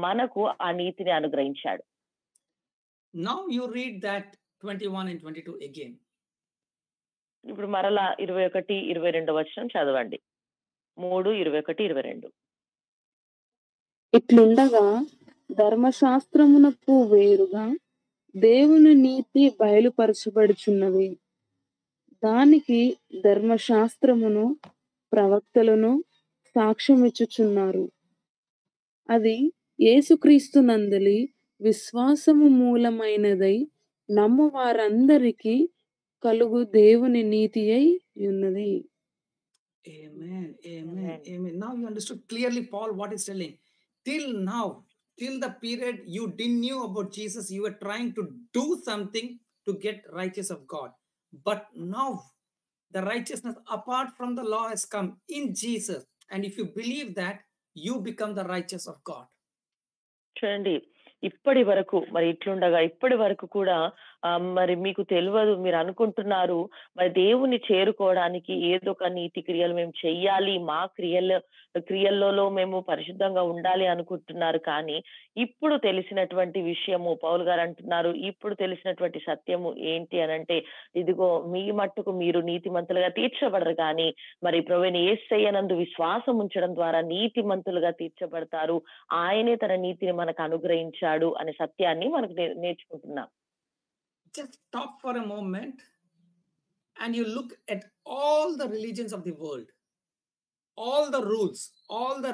Speaker 3: మనకు ఆ నీతిని అనుగ్రహించాడు.
Speaker 2: Now you read that 21 and 22 again.
Speaker 3: ఇప్పుడు మరలా 21, 22 వచనం చదవండి. 3, 21, 22.
Speaker 5: ఇట్లుండగా ధర్మశాస్త్రమునకు వేరుగా దేవుని నీతి బయలుపరచబడుచున్నవి. దానికి ధర్మశాస్త్రమును ప్రవక్తలను సాక్ష్యమిచ్చుచున్నారు. అది యేసుక్రీస్తు నందలి విశ్వాసము మూలమైనదై నమ్ము వారందరికీ కలుగు దేవుని నీతి అయి ఉన్నది.
Speaker 2: Amen. Amen. Amen. Now you understood clearly, Paul, what he's telling. Till now, till the period you didn't knew about Jesus, you were trying to do something to get righteous of God. But now the righteousness apart from the law has come in Jesus. And if you believe that, you become the righteous of God.
Speaker 3: చూడండి ఇప్పటి వరకు మరి ఇట్లుండగా ఇప్పటి వరకు కూడా మరి మీకు తెలియదు, మీరు అనుకుంటున్నారు మరి దేవుని చేరుకోవడానికి ఏదో ఒక నీతి క్రియలు మేము చెయ్యాలి, మా క్రియల్లో మేము పరిశుద్ధంగా ఉండాలి అనుకుంటున్నారు. కానీ ఇప్పుడు తెలిసినటువంటి విషయము పౌలు గారు అంటున్నారు, ఇప్పుడు తెలిసినటువంటి సత్యము ఏంటి అనంటే, ఇదిగో మీ మట్టుకు మీరు నీతిమంతులుగా తీర్చబడరు కానీ మరి ప్రభువైన యేసయ్యనందు విశ్వాసం ఉంచడం ద్వారా నీతిమంతులుగా తీర్చబడతారు. ఆయనే తన నీతిని మనకు అనుగ్రహించాడు అనే సత్యాన్ని మనకు నేర్చుకుంటున్నాం.
Speaker 2: Just stop for a moment and you look at all the religions of the world. All the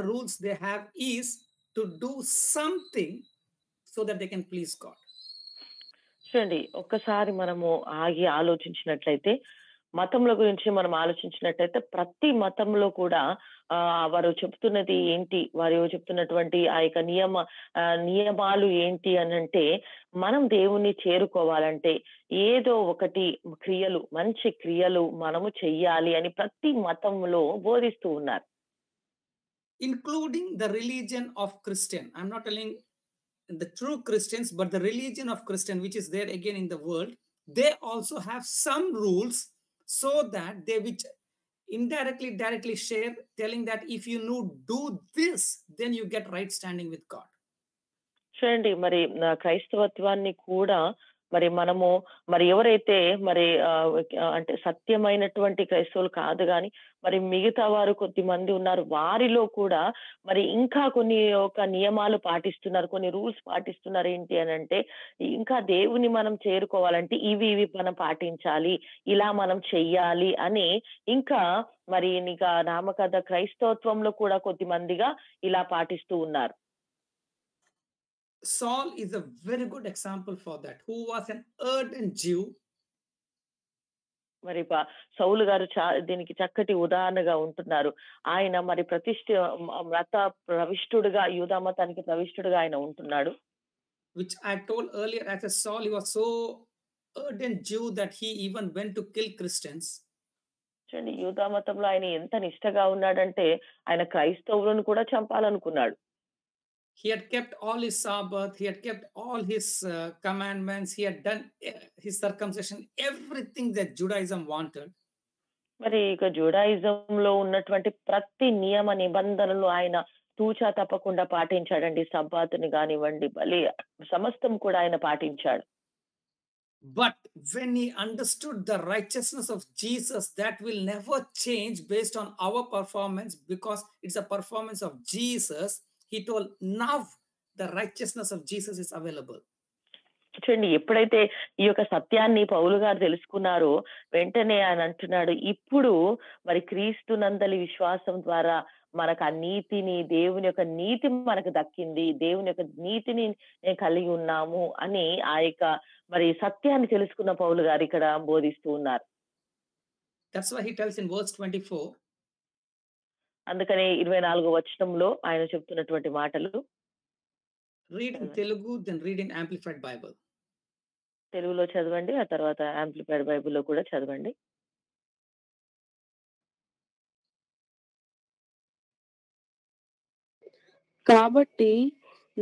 Speaker 2: rules they have is to do something so that they can please God.
Speaker 3: చూడండి ఒక్కసారి మనము ఆగి ఆలోచించినట్లయితే, మతంలో గురించి మనం ఆలోచించినట్లయితే ప్రతి మతంలో కూడా వారు చెప్తున్నది ఏంటి, వారు చెప్తున్నటువంటి ఆ యొక్క నియమాలు ఏంటి అనంటే, మనం దేవుణ్ణి చేరుకోవాలంటే ఏదో ఒకటి క్రియలు, మంచి క్రియలు మనము చెయ్యాలి అని ప్రతి మతంలో బోధిస్తూ ఉన్నారు.
Speaker 2: Including the religion of Christian. I'm not telling the true Christians, but the religion of Christian, which is there again in the world, they also have some rules so that they which directly share, telling that if you do this, then you get right standing with God.
Speaker 3: చూడండి మరి క్రైస్తవత్వాన్ని కూడా మరి మనము మరి ఎవరైతే మరి అంటే సత్యమైనటువంటి క్రైస్తవులు కాదు కానీ మరి మిగతా వారు కొద్దిమంది ఉన్నారు, వారిలో కూడా మరి ఇంకా కొన్ని ఒక నియమాలు పాటిస్తున్నారు, కొన్ని రూల్స్ పాటిస్తున్నారు. ఏంటి అని అంటే, ఇంకా దేవుని మనం చేరుకోవాలంటే ఇవి మనం పాటించాలి, ఇలా మనం చెయ్యాలి అని ఇంకా మరి ఇంకా నామకథ క్రైస్తవత్వంలో కూడా కొద్దిమందిగా ఇలా పాటిస్తూ ఉన్నారు.
Speaker 2: Saul is a very good example for that, who was an ardent Jew.
Speaker 3: మరి సౌలు గారు దీనికి చక్కటి ఉదాహరణగా ఉంటున్నారు. ఆయన మరి మత ప్రవిష్టుడుగా, యూదా మతానికి ప్రవిష్టుడుగా ఆయన ఉంటున్నాడు.
Speaker 2: Which I told earlier, as a Saul, he was so ardent Jew that he even went to kill Christians.
Speaker 3: చూడండి యూదా మతంలో ఆయన ఎంత నిష్టగా ఉన్నాడంటే ఆయన క్రైస్తవులను కూడా చంపాలనుకున్నాడు.
Speaker 2: He had kept all his Sabbath, he had kept all his commandments, he had done his circumcision, everything that Judaism wanted.
Speaker 3: మరి ఇక జూడాయిజంలో ఉన్నటువంటి ప్రతి నియమ నిబంధనలు ఆయన తూచా తప్పకుండా పాటించాడండి. సబ్బాతుని గానివ్వండి, సమస్తం కూడా ఆయన పాటించాడు.
Speaker 2: But when he understood the righteousness of Jesus, that will never change based on our performance, because it's a performance of Jesus, he told, now the righteousness of Jesus is available.
Speaker 3: చూడండి, ఎప్పుడైతే ఈ యొక్క సత్యాన్ని పౌలు గారు తెలుసుకున్నారో వెంటనే ఆయన అంటున్నాడు, ఇప్పుడు మరి క్రీస్తు నందలి విశ్వాసం ద్వారా మనకు ఆ నీతిని, దేవుని యొక్క నీతి మనకు దక్కింది, దేవుని యొక్క నీతిని కలిగి ఉన్నాము అని ఆ యొక్క మరి సత్యాన్ని తెలుసుకున్న పౌలు గారు ఇక్కడ బోధిస్తూ ఉన్నారు.
Speaker 2: That's why he tells in verse 24.
Speaker 3: అందుకనే 24వ వచనంలో ఆయన చెప్తున్నటువంటి మాటలు.
Speaker 2: Read in Telugu, then read in Amplified Bible.
Speaker 3: తెలుగులో చదవండి, ఆ తర్వాత యాంప్లిఫైడ్ బైబిల్లో కూడా చదవండి.
Speaker 5: కాబట్టి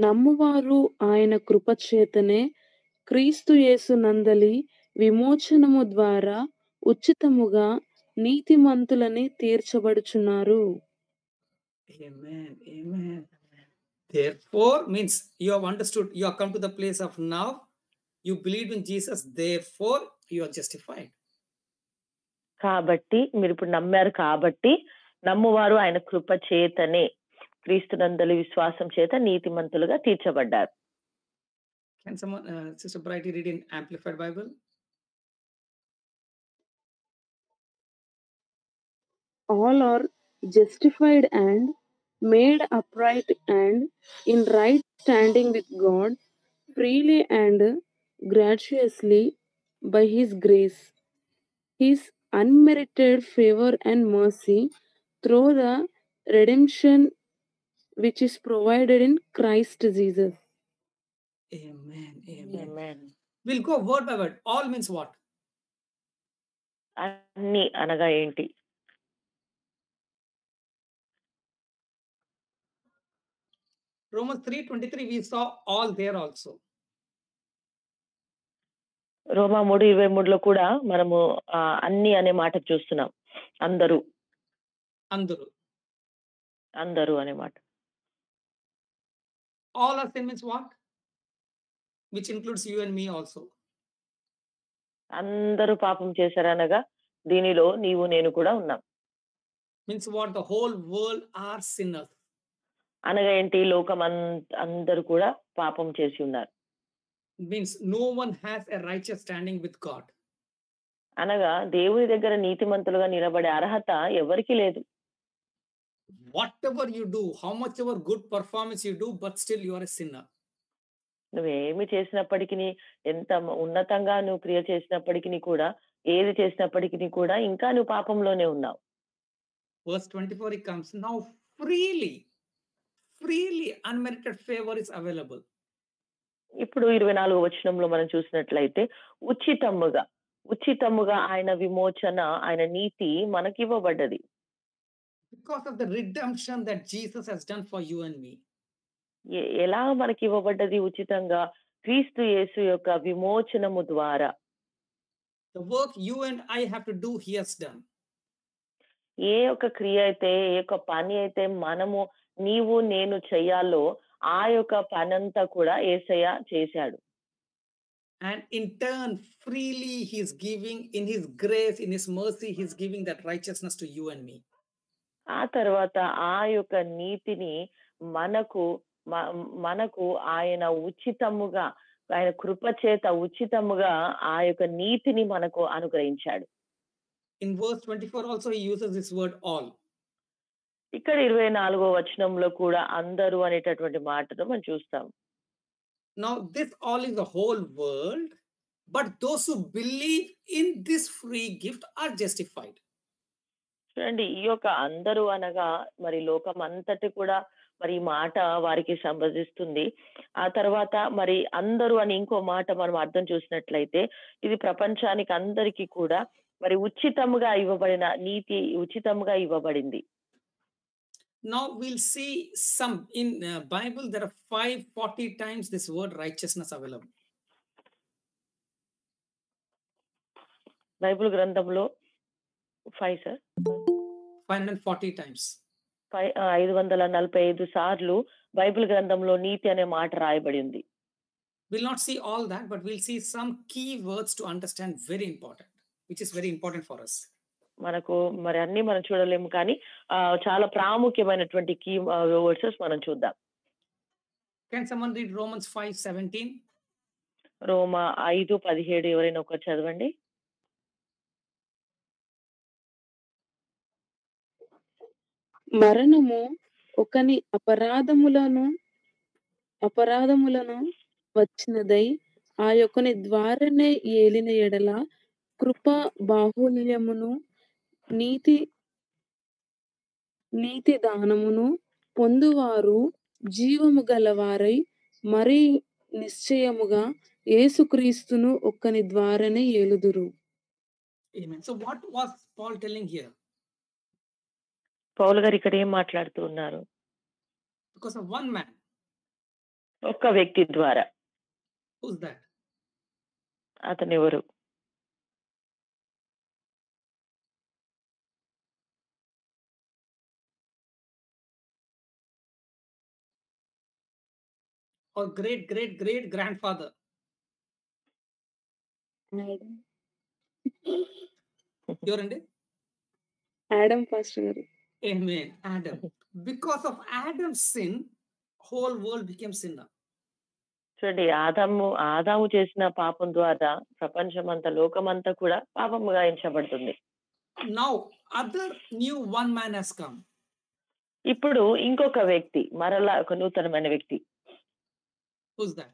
Speaker 5: నమ్మువారు ఆయన కృపచేతనే క్రీస్తు యేసు నందలి విమోచనము ద్వారా ఉచితముగా నీతిమంతులని తీర్చబడుచున్నారు.
Speaker 2: Amen. Amen. Therefore means you have understood, you have come to the place of now, you believe in Jesus, therefore you are justified.
Speaker 3: కాబట్టి మీరు ఇప్పుడు నమ్మారు, కాబట్టి నమ్మువారు ఆయన కృప చేతనే క్రీస్తునందలి విశ్వాసం చేత నీతిమంతులుగా తీర్చబడ్డారు.
Speaker 2: Can someone, Sister Brighty, read in Amplified Bible?
Speaker 5: All are justified and made upright and in right standing with God freely and graciously by His grace, His unmerited favor and mercy through the redemption which is provided in Christ Jesus.
Speaker 2: Amen. Amen.
Speaker 3: Amen.
Speaker 2: We'll go word by word. All means what?
Speaker 3: అన్ని అనగా ఏంటి?
Speaker 2: Romans 3:23, we saw all there also.
Speaker 3: రోమా 3:23లో కూడా మనము అన్ని అనే మాట చూస్తున్నాం. అందరూ
Speaker 2: అందరూ
Speaker 3: అందరూ అనే మాట.
Speaker 2: All are sin means what? Which includes you and me also.
Speaker 3: అందరూ పాపం చేశారనగా దీనిలో నీవు నేను కూడా ఉన్నాం.
Speaker 2: Means what? The whole world are sinners.
Speaker 3: అనగా ఏంటి? లోకం అందరూ కూడా పాపం చేసి ఉన్నారు.
Speaker 2: Means no one has a righteous standing with God.
Speaker 3: అనగా దేవుని దగ్గర నీతిమంతులుగా నిలబడే అర్హత ఎవరికి లేదు.
Speaker 2: Whatever you do, how much ever good performance you do, but still you are a sinner.
Speaker 3: నువ్వేమి చేసినప్పటికీ, ఎంత ఉన్నతంగా నువ్వు క్రియ చేసినప్పటికీ కూడా, ఏది చేసినప్పటికీ కూడా ఇంకా నువ్వు పాపంలోనే ఉన్నావు.
Speaker 2: Verse 24 it comes, now freely unmerited favor is available.
Speaker 3: ఇప్పుడు 24వ వచనంలో మనం చూసినట్లయితే ఉచితముగా ఆయన విమోచన, ఆయన నీతి మనకి ఇవ్వబడ్డది.
Speaker 2: Because of the redemption that Jesus has done for you and me.
Speaker 3: ఎలా మనకి ఇవ్వబడ్డది ఉచితంగా? క్రీస్తు యేసు యొక్క విమోచనము ద్వారా.
Speaker 2: The work you and I have to do, he has done.
Speaker 3: ఏ యొక్క క్రియ అయితే, ఏ యొక్క పని అయితే మనము నీవు నేను చెయ్యాలో ఆ యొక్క పనంతా కూడా యేసయ్య చేశాడు.
Speaker 2: And in turn, freely he is giving, in his grace, in his mercy, he is giving that righteousness to you and me.
Speaker 3: ఆ తర్వాత ఆ యొక్క నీతిని మనకు ఆయన ఉచితముగా, ఆయన కృప చేత ఉచితముగా ఆ యొక్క నీతిని మనకు అనుగ్రహించాడు.
Speaker 2: In verse 24 also he uses this word all.
Speaker 3: ఇక్కడ 24వ వచనంలో కూడా అందరూ అనేటటువంటి మాటను మనం చూస్తాం.
Speaker 2: Now this all is the whole world, but those who believe in this free gift are justified.
Speaker 3: చూడండి, ఈ యొక్క అందరూ అనగా మరి లోకం అంతటి కూడా మరి ఈ మాట వారికి సంబంధిస్తుంది. ఆ తర్వాత మరి అందరూ అని ఇంకో మాట మనం అర్థం చూసినట్లయితే, ఇది ప్రపంచానికి అందరికీ కూడా మరి ఉచితముగా ఇవ్వబడిన నీతి, ఉచితముగా ఇవ్వబడింది.
Speaker 2: Now we'll see some in Bible there are 540 times this word righteousness available.
Speaker 3: Bible గ్రంథంలో 5 సార్
Speaker 2: 540 times.
Speaker 3: 545 సార్లు బైబిల్ గ్రంథంలో నీతి అనే మాట రాయబడి ఉంది.
Speaker 2: We'll not see all that, but we'll see some key words to understand, very important, which is very important for us.
Speaker 3: మనకు మరి అన్ని మనం చూడలేము కానీ చాలా ప్రాముఖ్యమైనటువంటి కీ వర్డ్సెస్ మనం చూద్దాం.
Speaker 2: Can someone read Romans 5:17?
Speaker 3: రోమా 5:17 ఎవరైనా ఒకరు చదవండి.
Speaker 5: మరణము ఒకని అపరాధములను వచ్చినదై ఆ యొక్కని ద్వారానే ఏలిన ఎడల కృప బాహుల్యమును నీతి దానమును పొందువారు జీవము గలవారై మరి నిశ్చయముగా యేసుక్రీస్తును ఒక్కని ద్వారానే ఏలుదురు.
Speaker 2: Amen. So what was Paul telling here?
Speaker 3: పౌలు గారు ఇక్కడ ఏం మాట్లాడుతూ ఉన్నారు?
Speaker 2: Because of one man.
Speaker 3: ఒక్క వ్యక్తి ద్వారా.
Speaker 2: Who's that?
Speaker 3: అతను ఎవరు?
Speaker 2: Or great grandfather. ఎవరండి?
Speaker 5: ఆడమ్ పాస్టర్ గారు.
Speaker 2: Amen. Adam. Because of Adam's sin, whole world became sinner.
Speaker 3: చూడండి, ఆదాము చేసిన పాపం ద్వారా ప్రపంచమంతా లోకమంతా కూడా పాపముగా ఎంచబడుతుంది.
Speaker 2: Now other new one man has come.
Speaker 3: ఇప్పుడు ఇంకొక వ్యక్తి, మరలా ఒక నూతనమైన వ్యక్తి.
Speaker 2: Who's that?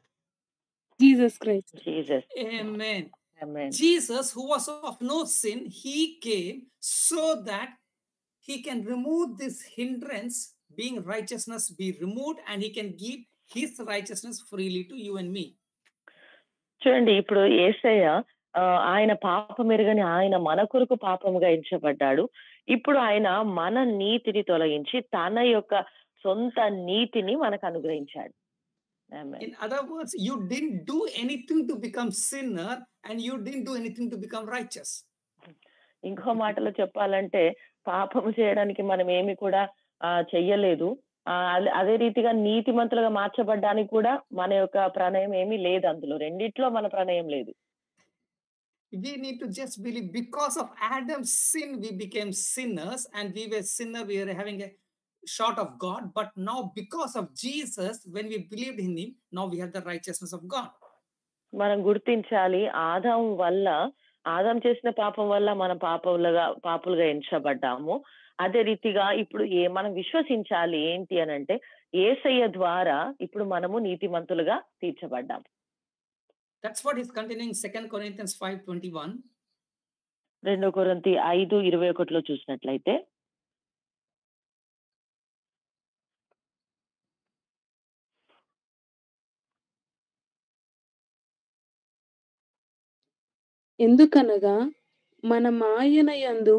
Speaker 5: Jesus Christ.
Speaker 3: Jesus.
Speaker 2: Amen.
Speaker 3: Amen.
Speaker 2: Jesus, who was of no sin, he came so that he can remove this hindrance, being righteousness be removed, and he can give his righteousness freely to you and me.
Speaker 3: చూడండి, ఇప్పుడు యేసయ్య ఆయన పాపం ఎరుగని ఆయన మన కొరకు పాపముగా ఎంచబడ్డాడు. ఇప్పుడు ఆయన మన నీతిని తొలగించి తన యొక్క సొంత నీతిని మనకు అనుగ్రహించాడు.
Speaker 2: In other words, you didn't do anything to become sinner and you didn't do anything to become righteous.
Speaker 3: ఇంకో మాటలో చెప్పాలంటే పాపము చేయడానికి మనం ఏమి కూడా చెయ్యలేదు. అదే రీతిగా నీతిమంతులుగా మార్చబడ్డానికి కూడా మన యొక్క ప్రణయం ఏమీ లేదు. అందులో రెండిట్లో మన ప్రణయం లేదు.
Speaker 2: We need to just believe because of Adam's sin we became sinners, and we were sinner, we were having a short of God, but now because of Jesus, when we believed in him, now we have the righteousness of God.
Speaker 3: మనం గుర్తించాలి, ఆదాం చేసిన పాపం వల్ల మనం పాపులుగా ఎంచబడ్డాము. అదే రీతిగా ఇప్పుడు మనం విశ్వసించాలి ఏంటి అని అంటే యేసయ్య ద్వారా ఇప్పుడు మనము నీతిమంతులుగా తీర్చబడ్డాం.
Speaker 2: That's what is continuing 2 Corinthians 5:21.
Speaker 3: 2 కొరింథీ 5:21 చూసినట్లయితే,
Speaker 5: ఎందుకనగా మన ఆయన యందు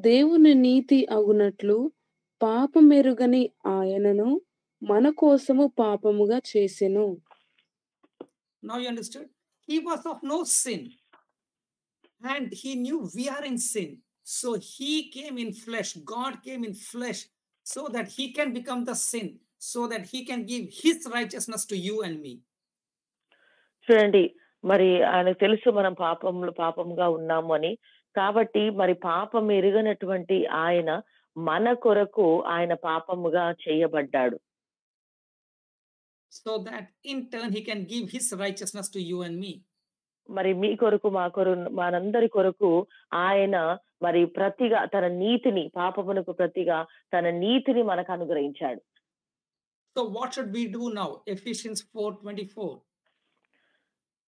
Speaker 5: దేవుని నీతి అగునట్లు పాపమెరుగని ఆయనను మన కోసము పాపముగా చేసెను.
Speaker 2: Now you understood? He was of no sin and he knew we are in sin. So he came in flesh. God came in flesh so that he can become the sin, so that he can give his righteousness to you and me.
Speaker 3: చూడండి, మరి ఆయనకు తెలుసు మనం పాపంగా ఉన్నాము అని. కాబట్టి మరి పాపం ఎరుగనటువంటి ఆయన మన కొరకు ఆయన పాపముగా చేయబడ్డాడు.
Speaker 2: So that in turn he can give his righteousness to you and me.
Speaker 3: మరి మీ కొరకు మనందరి కొరకు ఆయన మరి ప్రతిగా తన నీతిని, పాపమునకు ప్రతిగా తన నీతిని మనకు అనుగ్రహించాడు.
Speaker 2: So what should we do now? Ephesians 4:24.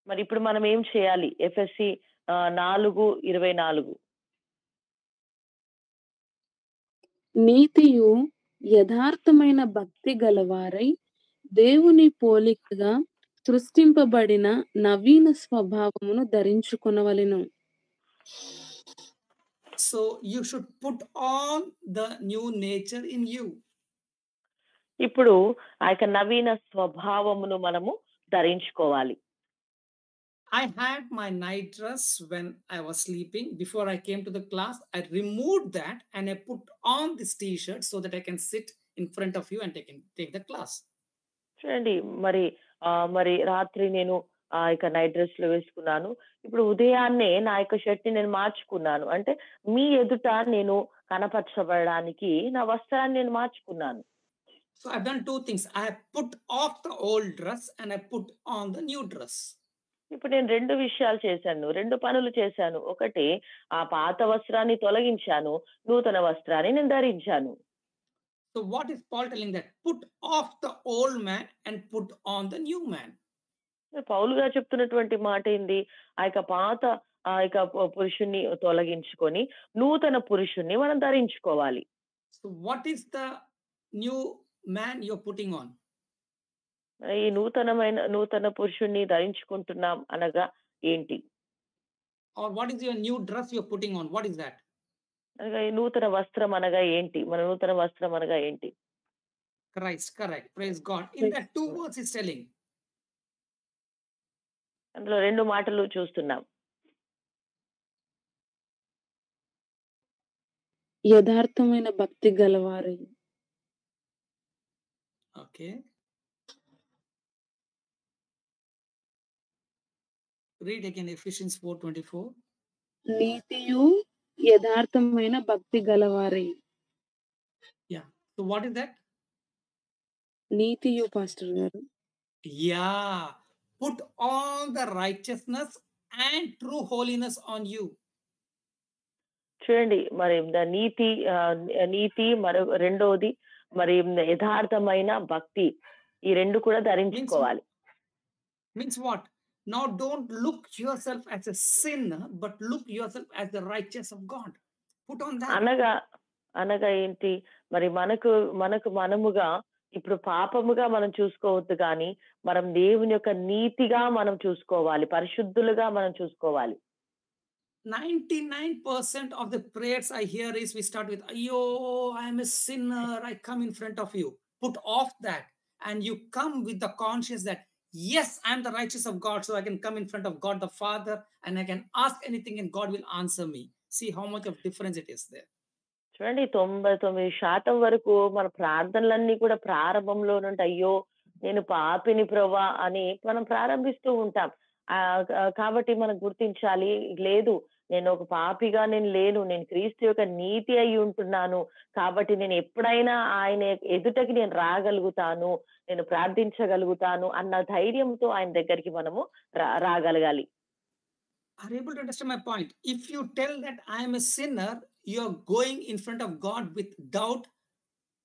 Speaker 3: మరి ఇప్పుడు మనం ఏం చేయాలి? ఎఫెసీ 4:24.
Speaker 5: నీతియు యథార్థమైన భక్తి గలవారై దేవుని పోలికగా సృష్టింపబడిన నవీన స్వభావమును ధరించుకొనవలెను.
Speaker 2: So you should put on the new nature in you.
Speaker 3: ఇప్పుడు ఆ యొక్క నవీన స్వభావమును మనము ధరించుకోవాలి.
Speaker 2: I had my night dress when I was sleeping. Before I came to the class, I removed that and I put on this t-shirt so that I can sit in front of you and take the class.
Speaker 3: చూడండి మరి మరి రాత్రి నేను ఆ యొక్క night dress లో వేసుకున్నాను. ఇప్పుడు ఉదయాన్నే నా యొక్క షర్ట్ ని నేను మార్చుకున్నాను. అంటే మీ ఎదుట నేను కనపరచబడడానికి నా వస్త్రాన్ని నేను మార్చుకున్నాను.
Speaker 2: So I've done two things. I have put off the old dress and I put on the new dress.
Speaker 3: ఇప్పుడు నేను 2 విషయాలు చేశాను. 2 పనులు చేశాను. ఒకటి ఆ పాత వస్త్రాన్ని తొలగించాను. నూతన వస్త్రాన్ని నేను ధరించాను.
Speaker 2: So what is Paul telling that? Put off the old man and put on the new man.
Speaker 3: పౌలు గారు చెప్తున్నటువంటి మాట ఏంది? ఆ యొక్క పాత ఆ యొక్క పురుషుణ్ణి తొలగించుకొని నూతన పురుషుణ్ణి మనం ధరించుకోవాలి.
Speaker 2: So what is the new man you're putting on?
Speaker 3: ఈ నూతన పురుషుణ్ణి ధరించుకుంటున్నాం అనగా ఏంటి?
Speaker 2: Or what is your new dress you're putting on? What is that?
Speaker 3: అనగా ఈ నూతన వస్త్రం అనగా ఏంటి? మన నూతన వస్త్రం అనగా ఏంటి?
Speaker 2: Christ, correct. Praise God. In that 2 words he's telling.
Speaker 3: అందులో 2 మాటలు చూస్తున్నాం.
Speaker 5: యథార్థమైన భక్తి గలవారై.
Speaker 2: Okay. Read again Ephesians 4:24.
Speaker 5: నీతియు యథార్థమైన భక్తి గలవారై.
Speaker 2: Yeah. So what is that?
Speaker 5: నీతియు పాస్టర్ గారు.
Speaker 2: Yeah. Put on the righteousness and true holiness on you.
Speaker 3: చూడండి మరి నీతి మరి రెండోది మరి యథార్థమైన భక్తి ఈ 2 కూడా ధరించుకోవాలి.
Speaker 2: Means what? Now don't look yourself as a sinner, but look yourself as the righteous of God. Put on that.
Speaker 3: అనగా ఏంటి? మరి మనముగా ఇప్పుడు పాపముగా మనం చూసుకోవద్దు కానీ మనం దేవుని యొక్క నీతిగా మనం చూసుకోవాలి, పరిశుద్ధులుగా మనం చూసుకోవాలి.
Speaker 2: 99% of the prayers I hear is we start with, "Ayyo, I am a sinner, I come in front of you." Put off that and you come with the conscience that, yes, I am the righteous of God, so I can come in front of God the Father and I can ask anything and God will answer me. See how much of difference it is there.
Speaker 3: చూడండి 99% వరకు మన ప్రార్థనలన్నీ కూడా ప్రారంభంలో నుండి అయ్యో నేను పాపిని ప్రభువా అని మనం ప్రారంభిస్తూ ఉంటాం. కాబట్టి మనం గుర్తించాలి, లేదు నేను ఒక పాపిగా నేను లేను, నేను క్రీస్తు యొక్క నీతి అయి ఉంటున్నాను. కాబట్టి నేను ఎప్పుడైనా ఆయన ఎదుటకి నేను రాగలుగుతాను, నేను ప్రార్థించగలుగుతాను అన్న ధైర్యంతో ఆయన దగ్గరికి మనము రాగలగాలి.
Speaker 2: Are you able to understand my point? If you tell that I am a sinner, you're going in front of God with doubt,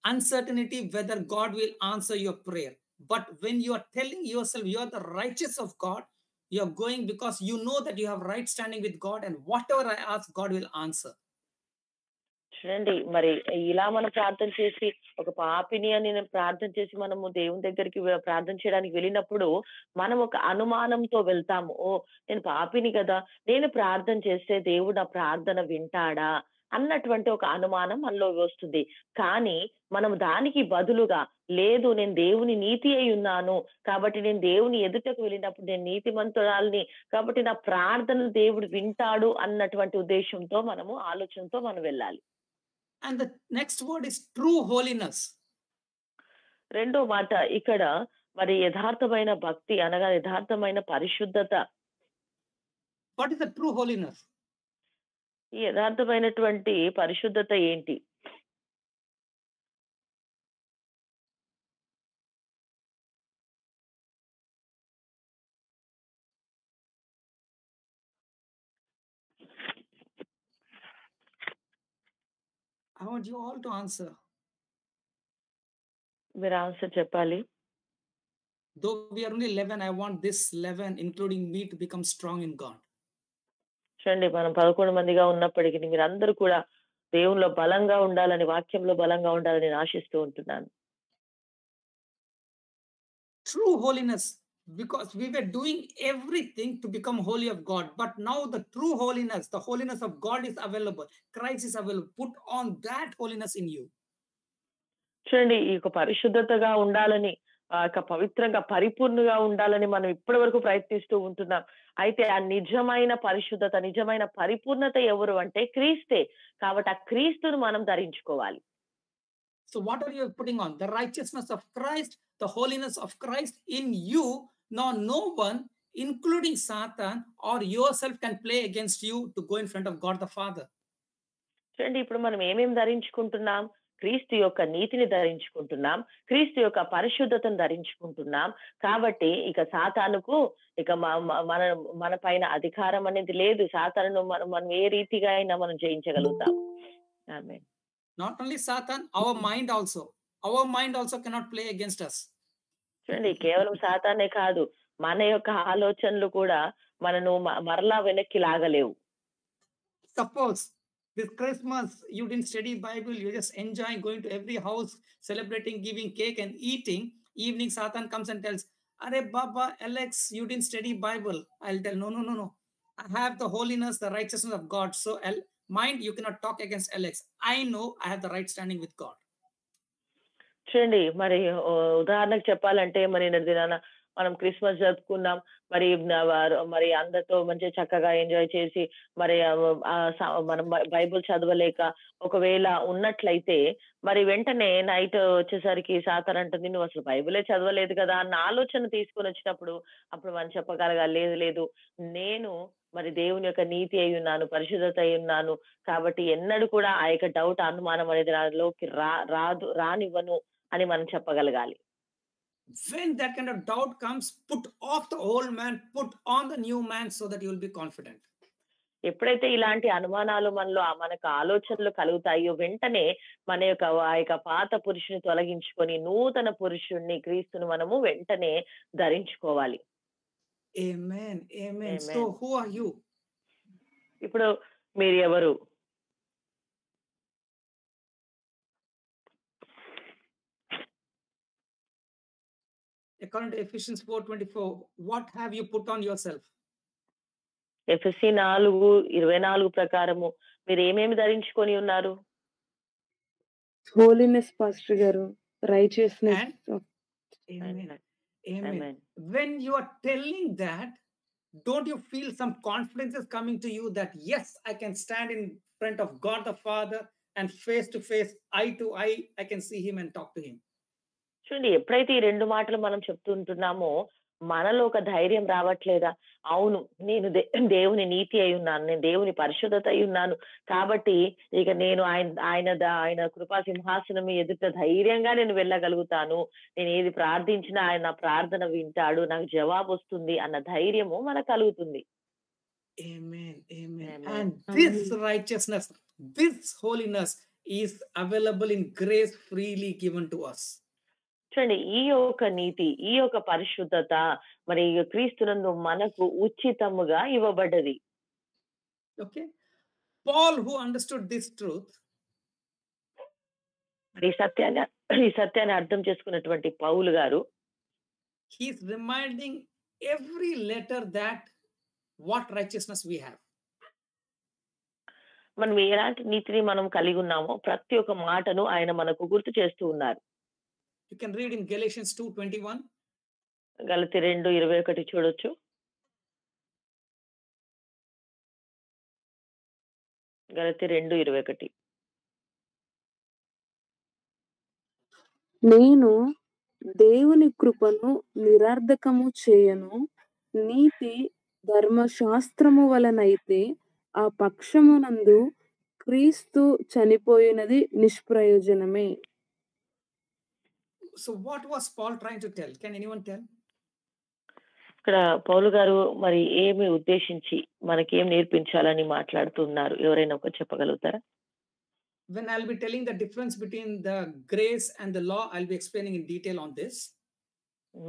Speaker 2: uncertainty whether God will answer your prayer. But when you are telling yourself you are the righteous of God, you're going because you know that you have right standing with God and whatever I ask, God will answer.
Speaker 3: చూడండి మరి ఇలా మనం ప్రార్థన చేసి ఒక పాపిని అని ప్రార్థన చేసి మనము దేవుని దగ్గరికి ప్రార్థన చేయడానికి వెళ్ళినప్పుడు మనం ఒక అనుమానంతో వెళ్తాము. ఓ నేను పాపిని కదా, నేను ప్రార్థన చేస్తే దేవుడు నా ప్రార్థన వింటాడా అన్నటువంటి ఒక అనుమానం మనలో వస్తుంది. కానీ మనం దానికి బదులుగా లేదు నేను దేవుని నీతి అయి ఉన్నాను కాబట్టి నేను దేవుని ఎదుటకు వెళ్ళినప్పుడు నేను నీతిమంతురాల్ని కాబట్టి నా ప్రార్థన దేవుడు వింటాడు అన్నటువంటి ఉద్దేశంతో మనము ఆలోచనతో మనం వెళ్ళాలి.
Speaker 2: And the next word is true holiness.
Speaker 3: రెండో మాట ఇక్కడ మరి యథార్థమైన భక్తి అనగా యథార్థమైన పరిశుద్ధత.
Speaker 2: What is the true holiness?
Speaker 3: ఈ యథార్థమైనటువంటి పరిశుద్ధత ఏంటి?
Speaker 2: I want you all to answer.
Speaker 3: మీరు ఆన్సర్ చెప్పాలి.
Speaker 2: Though we are only 11, I want this 11, including me, to become strong in God.
Speaker 3: చూడండి మనం 11 మందిగా ఉన్నప్పటికీ మీరందరూ కూడా దేవునిలో బలంగా ఉండాలని, వాక్యంలో బలంగా ఉండాలని నేను ఆశిస్తూ ఉంటున్నాను.
Speaker 2: True holiness, because we were doing everything to become holy of God, but now the true holiness, the holiness of God is available. Christ is available. Put on that holiness in you.
Speaker 3: చూడండి ఈ యొక్క పరిశుద్ధతగా ఉండాలని పవిత్రంగా పరిపూర్ణంగా ఉండాలని మనం ఇప్పటి వరకు ప్రయత్నిస్తూ ఉంటున్నాం. అయితే ఆ నిజమైన పరిశుద్ధత, నిజమైన పరిపూర్ణత ఎవరు అంటే క్రీస్తే. కాబట్టి ఆ క్రీస్తును మనం ధరించుకోవాలి.
Speaker 2: So what are you putting on? The righteousness of Christ, the holiness of Christ in you. Now no one, including Satan or yourself, can play against you to go in front of God the Father.
Speaker 3: చూడండి, ఇప్పుడు మనం ఏమేమి ధరించుకుంటున్నాం? క్రీస్తు యొక్క నీతిని ధరించుకుంటున్నాం, క్రీస్తు యొక్క పరిశుద్ధతను ధరించుకుంటున్నాం. కాబట్టి ఇక సాతానుకు ఇక మన మన పైన అధికారం అనేది లేదు. సాతానును మనం ఏ రీతిగా అయినా మనం జయించగలుగుతాం. ఆమేన్.
Speaker 2: Not only Satan, our mind also. Our mind also cannot play against us.
Speaker 3: చూడండి, కేవలం సాతానే కాదు, మన యొక్క ఆలోచనలు కూడా మనను మరలా వెనక్కి లాగలేవు.
Speaker 2: Suppose this Christmas you didn't study Bible, you just enjoying going to every house, celebrating, giving cake and eating. Evening Satan comes and tells, "Arey Baba, Alex, you didn't study Bible." I'll tell, no. I have the holiness, the righteousness of God. So mind, you cannot talk against Alex. I know I have the right standing with God.
Speaker 3: చూడండి, మరి ఉదాహరణకు చెప్పాలంటే మరి నిన్న దినాన మనం Christmas జరుపుకున్నాం. మరి అందరితో మంచిగా చక్కగా ఎంజాయ్ చేసి మరి మనం బైబుల్ చదవలేక ఒకవేళ ఉన్నట్లయితే మరి వెంటనే నైట్ వచ్చేసరికి సాతాన్ అంటుంది, నువ్వు అసలు బైబులే చదవలేదు కదా అన్న ఆలోచన తీసుకొని వచ్చినప్పుడు అప్పుడు మనం చెప్పగలగాలి, లేదు నేను మరి దేవుని యొక్క నీతి అయి ఉన్నాను, పరిశుద్ధత అయి ఉన్నాను, కాబట్టి ఎన్నడూ కూడా ఆ యొక్క డౌట్, అనుమానం అనేది నాలోకి రానివ్వను అని మనం చెప్పగలగాలి.
Speaker 2: When that kind of doubt comes, put off the old man, put on the new man, so that you will be confident.
Speaker 3: ఎప్పుడైతే ఇలాంటి అనుమానాలు మనకు ఆలోచనలు కలుగుతాయో వెంటనే మన యొక్క ఆ యొక్క పాత పురుషుని తొలగించుకొని నూతన పురుషుణ్ణి, క్రీస్తును మనము వెంటనే ధరించుకోవాలి.
Speaker 2: Amen. So who are you?
Speaker 3: ఇప్పుడు మీరు ఎవరు?
Speaker 2: According to Ephesians 4:24, what have you put on yourself?
Speaker 3: ఎఫెసీ 4:24 ప్రకారము మీరు ఏమేమి ధరించుకొని ఉన్నారు?
Speaker 5: హోలీనెస్ పాస్టర్ గారు, righteousness.
Speaker 2: Amen. When you are telling that, don't you feel some confidence is coming to you that yes, I can stand in front of God the Father and face to face, eye to eye, I can see him and talk to him.
Speaker 3: చూడండి, ఎప్పుడైతే ఈ రెండు మాటలు మనం చెప్తుంటున్నామో మనలో ఒక ధైర్యం రావట్లేదా? అవును, నేను దేవుని నీతి అయి ఉన్నాను, నేను దేవుని పరిశుద్ధత అయి ఉన్నాను, కాబట్టి ఇక నేను ఆయన కృపా సింహాసనం ఎదుట ధైర్యంగా నేను వెళ్ళగలుగుతాను, నేను ఏది ప్రార్థించినా ఆయన నా ప్రార్థన వింటాడు, నాకు జవాబు వస్తుంది అన్న ధైర్యము మనకు కలుగుతుంది.
Speaker 2: Amen. And this righteousness, this holiness is available in grace, freely given to us.
Speaker 3: చూడండి, ఈ యొక్క నీతి, ఈ యొక్క పరిశుద్ధత మరి క్రీస్తునందు మనకు ఉచితముగా ఇవ్వబడ్డది.
Speaker 2: Okay, Paul, who understood this truth,
Speaker 3: ఈ సత్యాన్ని అర్థం చేసుకున్నటువంటి పౌలు గారు,
Speaker 2: he is reminding every letter that what righteousness we have.
Speaker 3: మనం ఎలాంటి నీతిని మనం కలిగి ఉన్నామో ప్రతి ఒక్క మాటను ఆయన మనకు గుర్తు చేస్తూ ఉన్నారు.
Speaker 2: You can read in Galatians 2:21.
Speaker 3: గలతీ 2:21 చూడొచ్చు. గలతీ 2:21.
Speaker 5: నేను దేవుని కృపను నిరర్ధకము చేయను, నీతి ధర్మశాస్త్రము వలనైతే ఆ పక్షమునందు క్రీస్తు చనిపోయినది నిష్ప్రయోజనమే.
Speaker 2: So what was Paul trying to tell? Can anyone tell?
Speaker 3: ఇక్కడ పౌలు గారు మరి ఏమి ఉద్దేశించి మనకేం నేర్పించాలని మాట్లాడుతున్నారు? ఎవరైనా ఒక చెప్పగలుగుతారా?
Speaker 2: When I'll be telling the difference between the grace and the law, I'll be explaining in detail on this.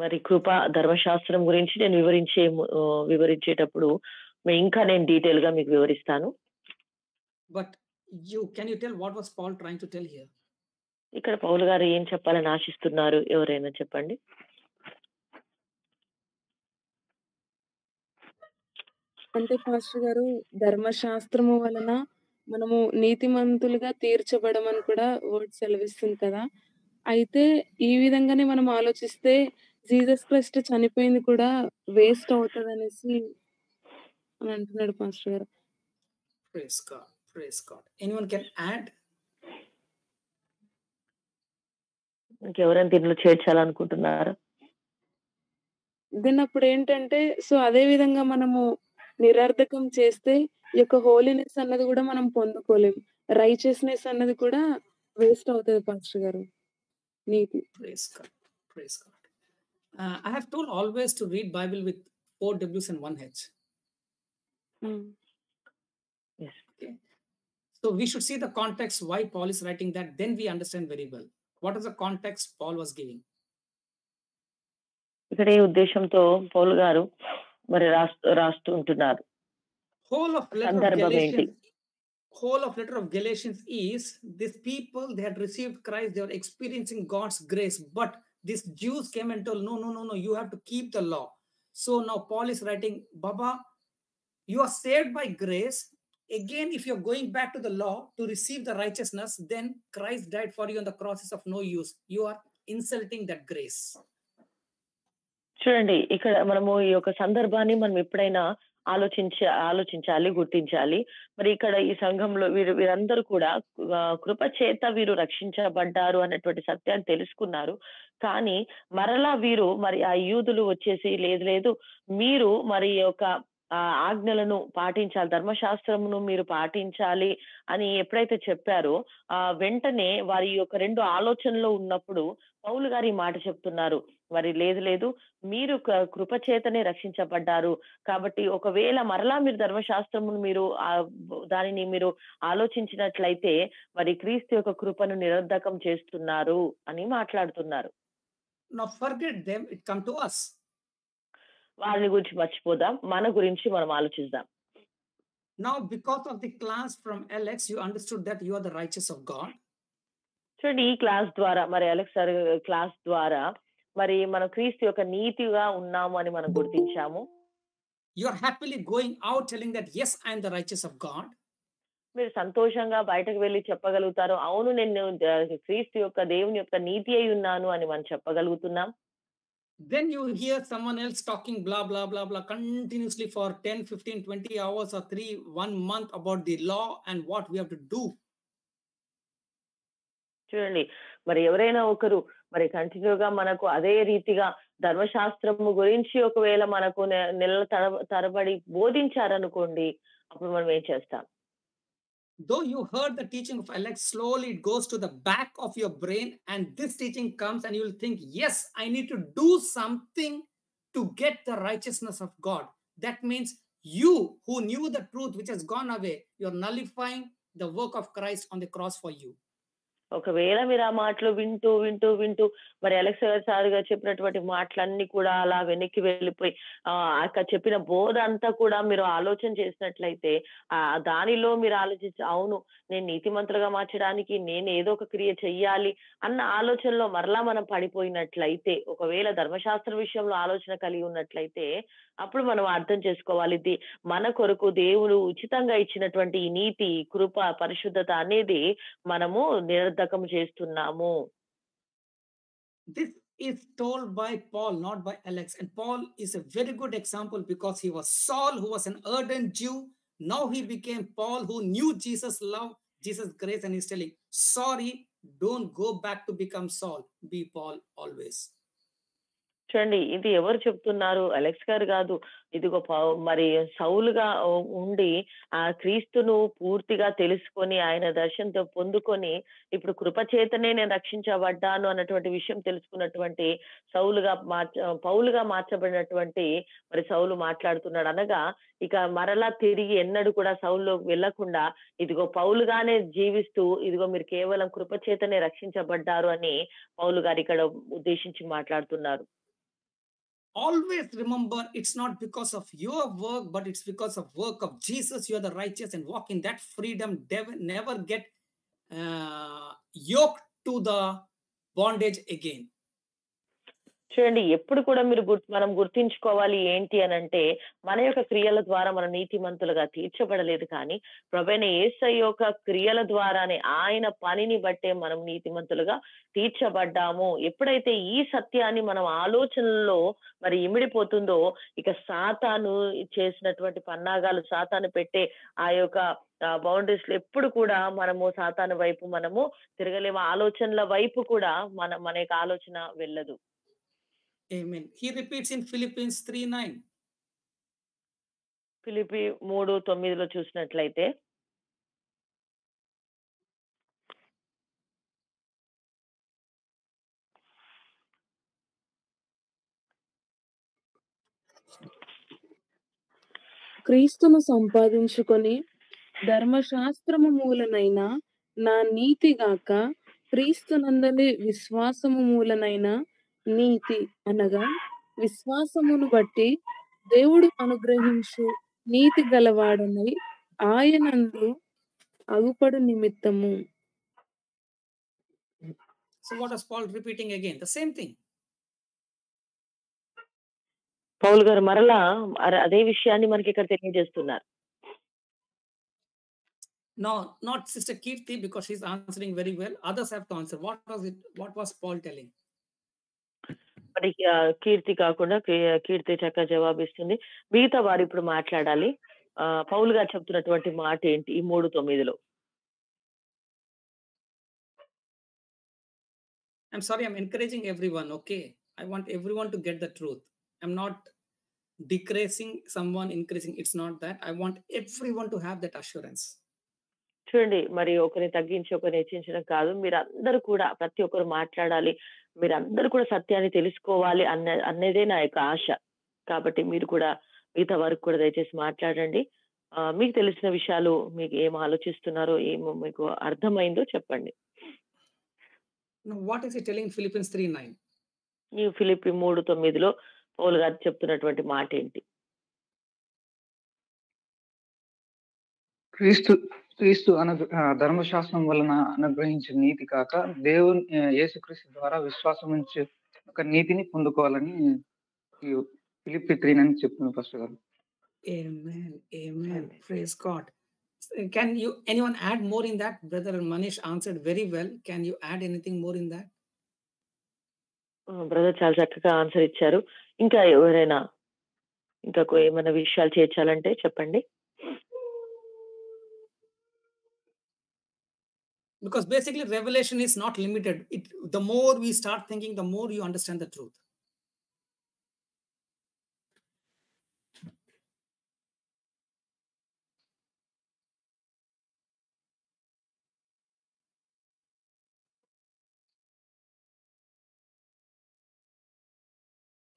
Speaker 3: మరి కృప ధర్మశాస్త్రం గురించి నేను వివరించేటప్పుడు ఇంకా నేను డీటెయిల్ గా మీకు వివరిస్తాను.
Speaker 2: But can you tell what was Paul trying to tell here?
Speaker 3: ఇక్కడ పౌలు గారు ఏం చెప్పాలని ఆశిస్తున్నారు? ఎవరైనా చెప్పండి.
Speaker 5: అంటే పాస్టర్ గారు, ధర్మశాస్త్రము వలన మనము నీతిమంతులుగా తీర్చబడమని కూడా వర్డ్ సెలవిస్తుంది కదా. అయితే ఈ విధంగానే మనం ఆలోచిస్తే జీసస్ క్రైస్ట్ చనిపోయింది కూడా వేస్ట్ అవుతదనేసి అని అంటున్నాడు పాస్టర్ గారు.
Speaker 2: Praise God. Praise God. Anyone can add?
Speaker 3: ఇంకెవరైనా దీనిలో చేర్చాలనుకుంటున్నారా?
Speaker 5: దెన్ అప్పుడేంటంటే సో, అదే విధంగా మనము నిరర్థకం చేస్తే ఈ యొక్క హోలీనెస్ అన్నది గూడా మనం పొందుకోలేం. రైచియస్‌నెస్ అన్నది కూడా వేస్ట్ అవుతది పాస్టర్ గారు. నీతి.
Speaker 2: Praise God. Praise God. I have told always to read Bible with 4 W's and 1 H.
Speaker 5: హ్మ్.
Speaker 3: Yes.
Speaker 2: Okay. So we should see the context why Paul is writing that. Then we understand very well. What is the context Paul was giving?
Speaker 3: ఇక్కడ ఏ ఉద్దేశంతో పౌలు గారు మరి రాస్తూ ఉంటున్నారు?
Speaker 2: Whole of letter of
Speaker 3: సందర్భం ఏంటి?
Speaker 2: Galatians. Whole of letter of Galatians is these people, they had received Christ, they were experiencing God's grace, but these Jews came and told, no, you have to keep the law. So now Paul is writing, Baba, you are saved by grace. Again, if you're going back to the law to receive the righteousness, then Christ died for you on the cross is of no use. You are insulting that grace.
Speaker 3: చూడండి, ఇక్కడ మనము ఈ యొక్క సందర్భాన్ని మనం ఎప్పుడైనా ఆలోచించాలి, గుర్తించాలి. మరి ఇక్కడ ఈ సంఘంలో వీరందరూ కూడా కృప చేత వీరు రక్షించబడ్డారు అన్నటువంటి సత్యాన్ని తెలుసుకున్నారు. కానీ మరలా వీరు మరి ఆ యూదులు వచ్చేసి లేదు మీరు మరి యొక్క ఆజ్ఞలను పాటించాలి, ధర్మశాస్త్రమును మీరు పాటించాలి అని ఎప్పుడైతే చెప్పారో వెంటనే వారి యొక్క 2 ఆలోచనలో ఉన్నప్పుడు పౌలు గారు ఈ మాట చెప్తున్నారు. మరి లేదు మీరు కృప చేతనే రక్షించబడ్డారు. కాబట్టి ఒకవేళ మరలా మీరు ధర్మశాస్త్రమును మీరు దానిని మీరు ఆలోచించినట్లయితే మరి క్రీస్తు యొక్క కృపను నిరర్ధకం చేస్తున్నారు అని మాట్లాడుతున్నారు.
Speaker 2: Now forget them, it come to us.
Speaker 3: వాళ్ళ గురించి మర్చిపోదాం, మన గురించి మనం ఆలోచిద్దాం.
Speaker 2: Now because of the class from Alex, you understood that you are the righteous of God.
Speaker 3: చూడండి, ఈ క్లాస్ ద్వారా మరి అలెక్స్ సార్ క్లాస్ ద్వారా మరి మనం క్రీస్తు యొక్క నీతిగా ఉన్నాము అని మనం గుర్తించాము.
Speaker 2: You are happily going out telling that yes, I am the righteous of God.
Speaker 3: మీరు సంతోషంగా బయటకు వెళ్ళి చెప్పగలుగుతారు, అవును నేను క్రీస్తు యొక్క దేవుని యొక్క నీతి అయి ఉన్నాను అని మనం చెప్పగలుగుతున్నాం.
Speaker 2: Then you hear someone else talking blah blah blah blah continuously for 10 15 20 hours or 1 month about the law and what we have to do.
Speaker 3: చూడండి, మరి ఎవరైనా ఒకరు మరి కంటిన్యూగా మనకు అదే రీతిగా ధర్మశాస్త్రము గురించి ఒకవేళ మనకు నెలల తరబడి బోధించారనుకోండి, అప్పుడు మనం ఏం చేస్తాం?
Speaker 2: Though you heard the teaching of Alex, slowly it goes to the back of your brain and this teaching comes and you will think, yes, I need to do something to get the righteousness of God. That means you who knew the truth which has gone away, you're nullifying the work of Christ on the cross for you.
Speaker 3: ఒకవేళ మీరు ఆ మాటలు వింటూ మరి Alex sir గారు చెప్పినటువంటి మాటలన్నీ కూడా అలా వెనక్కి వెళ్ళిపోయి అక్కడ చెప్పిన బోధ అంతా కూడా మీరు ఆలోచన చేసినట్లయితే దానిలో మీరు ఆలోచించి అవును నేను నీతిమంతులుగా మార్చడానికి నేను ఏదో ఒక క్రియ చెయ్యాలి అన్న ఆలోచనలో మరలా మనం పడిపోయినట్లయితే, ఒకవేళ ధర్మశాస్త్ర విషయంలో ఆలోచన కలిగి ఉన్నట్లయితే అప్పుడు మనం అర్థం చేసుకోవాలి, ఇది మన కొరకు దేవుడు ఉచితంగా ఇచ్చినటువంటి ఈ నీతి, కృప, పరిశుద్ధత అనేది మనము నిరర్ధకం చేస్తున్నాము.
Speaker 2: This is told by Paul, not by Alex. And Paul is a very good example because he was Saul, who was an ardent Jew. Now he became Paul, who knew Jesus' love, Jesus' grace, and he's telling, sorry, don't go back to become Saul. Be Paul always.
Speaker 3: చూడండి, ఇది ఎవరు చెప్తున్నారు? Alex గారు కాదు. ఇదిగో మరి సౌలుగా ఉండి ఆ క్రీస్తును పూర్తిగా తెలుసుకొని ఆయన దర్శనంతో పొందుకొని ఇప్పుడు కృపచేతనే నేను రక్షించబడ్డాను అన్నటువంటి విషయం తెలుసుకున్నటువంటి పౌలుగా మార్చబడినటువంటి మరి సౌలు మాట్లాడుతున్నాడు. అనగా ఇక మరలా తిరిగి ఎన్నడూ కూడా సౌలులోకి వెళ్లకుండా ఇదిగో పౌలుగానే జీవిస్తూ ఇదిగో మీరు కేవలం కృపచేతనే రక్షించబడ్డారు అని పౌలు గారు ఇక్కడ ఉద్దేశించి మాట్లాడుతున్నారు.
Speaker 2: Always remember, it's not because of your work, but it's because of work of Jesus. You are the righteous and walk in that freedom. Never get yoked to the bondage again.
Speaker 3: చూడండి, ఎప్పుడు కూడా మనం గుర్తించుకోవాలి ఏంటి అనంటే, మన యొక్క క్రియల ద్వారా మనం నీతిమంతులుగా తీర్చబడలేదు కానీ, ప్రభువైన యేసయ్య యొక్క క్రియల ద్వారానే, ఆయన పనిని బట్టే మనం నీతిమంతులుగా తీర్చబడ్డాము. ఎప్పుడైతే ఈ సత్యాన్ని మనం ఆలోచనల్లో మరి ఇమిడిపోతుందో, ఇక సాతాను చేసినటువంటి పన్నాగాలు, సాతాను పెట్టే ఆ యొక్క బౌండరీస్ లో ఎప్పుడు కూడా మనము సాతాను వైపు మనము తిరగలేము. ఆలోచనల వైపు కూడా మన యొక్క ఆలోచన వెళ్ళదు.
Speaker 2: Amen. He repeats in Philippians 3:9.
Speaker 3: Philippi 3:9 చూసినట్లయితే,
Speaker 5: క్రీస్తును సంపాదించుకొని ధర్మశాస్త్రము మూలనైన నా నీతి గాక క్రీస్తునందలి విశ్వాసము మూలనైన నీతి అనగా విశ్వాసమును బట్టి దేవుడు అనుగ్రహించు నీతి గలవాడనై ఆయనందు అగుపడు నిమిత్తము.
Speaker 2: So what is Paul repeating again? The same thing.
Speaker 3: పౌలు గారు మరలా అదే విషయాన్ని మనకి ఇక్కడ తెలియజేస్తున్నారు.
Speaker 2: No, not Sister Kirti, because she's answering very well. Others have to answer. What was Paul telling?
Speaker 3: మరి కీర్తి కాకుండా కీర్తి చక్కగా జవాబిస్తుంది. మిగతా వారు ఇప్పుడు మాట్లాడాలి. పౌలు గారు చెప్తున్నటువంటి మాట ఏంటి ఈ 3:9?
Speaker 2: I'm sorry, I'm encouraging everyone, okay? I want everyone to get the truth. I'm not decreasing someone, increasing. It's not that. I want everyone to have that assurance.
Speaker 3: చూడండి, మరి ఒకరిని తగ్గించి ఒకరిని హెచ్చించడం కాదు. మీరందరూ కూడా, ప్రతి ఒక్కరు మాట్లాడాలి. మీరందరూ కూడా సత్యాన్ని తెలుసుకోవాలి అన్నదే నా యొక్క ఆశ. కాబట్టి మీరు కూడా మిగతా వరకు కూడా దయచేసి మాట్లాడండి. మీకు తెలిసిన విషయాలు, మీకు ఏం ఆలోచిస్తున్నారో, ఏమో మీకు అర్థమైందో చెప్పండి.
Speaker 2: Now, what is he telling in Philippians 3:9?
Speaker 3: ఈ ఫిలిప్పి 3:9 పౌలు గారు చెప్తున్నటువంటి మాట ఏంటి?
Speaker 6: క్రీస్తు ధర్మశాస్త్రం వలన అనుగ్రహించిన నీతి కాక దేవుని యేసుక్రీస్తు ద్వారా విశ్వాసం నుంచి ఒక నీతిని పొందుకోవాలని ఫిలిప్పి 3:9 చెప్తున్నాను ఫస్ట్ గారు.
Speaker 2: Amen. Amen. Praise God. Can anyone add more in that? Brother Manish answered very well. Can you add anything more in that?
Speaker 3: Brother చాలా చక్కగా ఆన్సర్ ఇచ్చారు. ఇంకా ఎవరైనా ఇంకా ఏమైనా విషయాలు చేర్చాలంటే చెప్పండి.
Speaker 2: Because basically revelation is not limited. The more we start thinking, the more you understand the truth.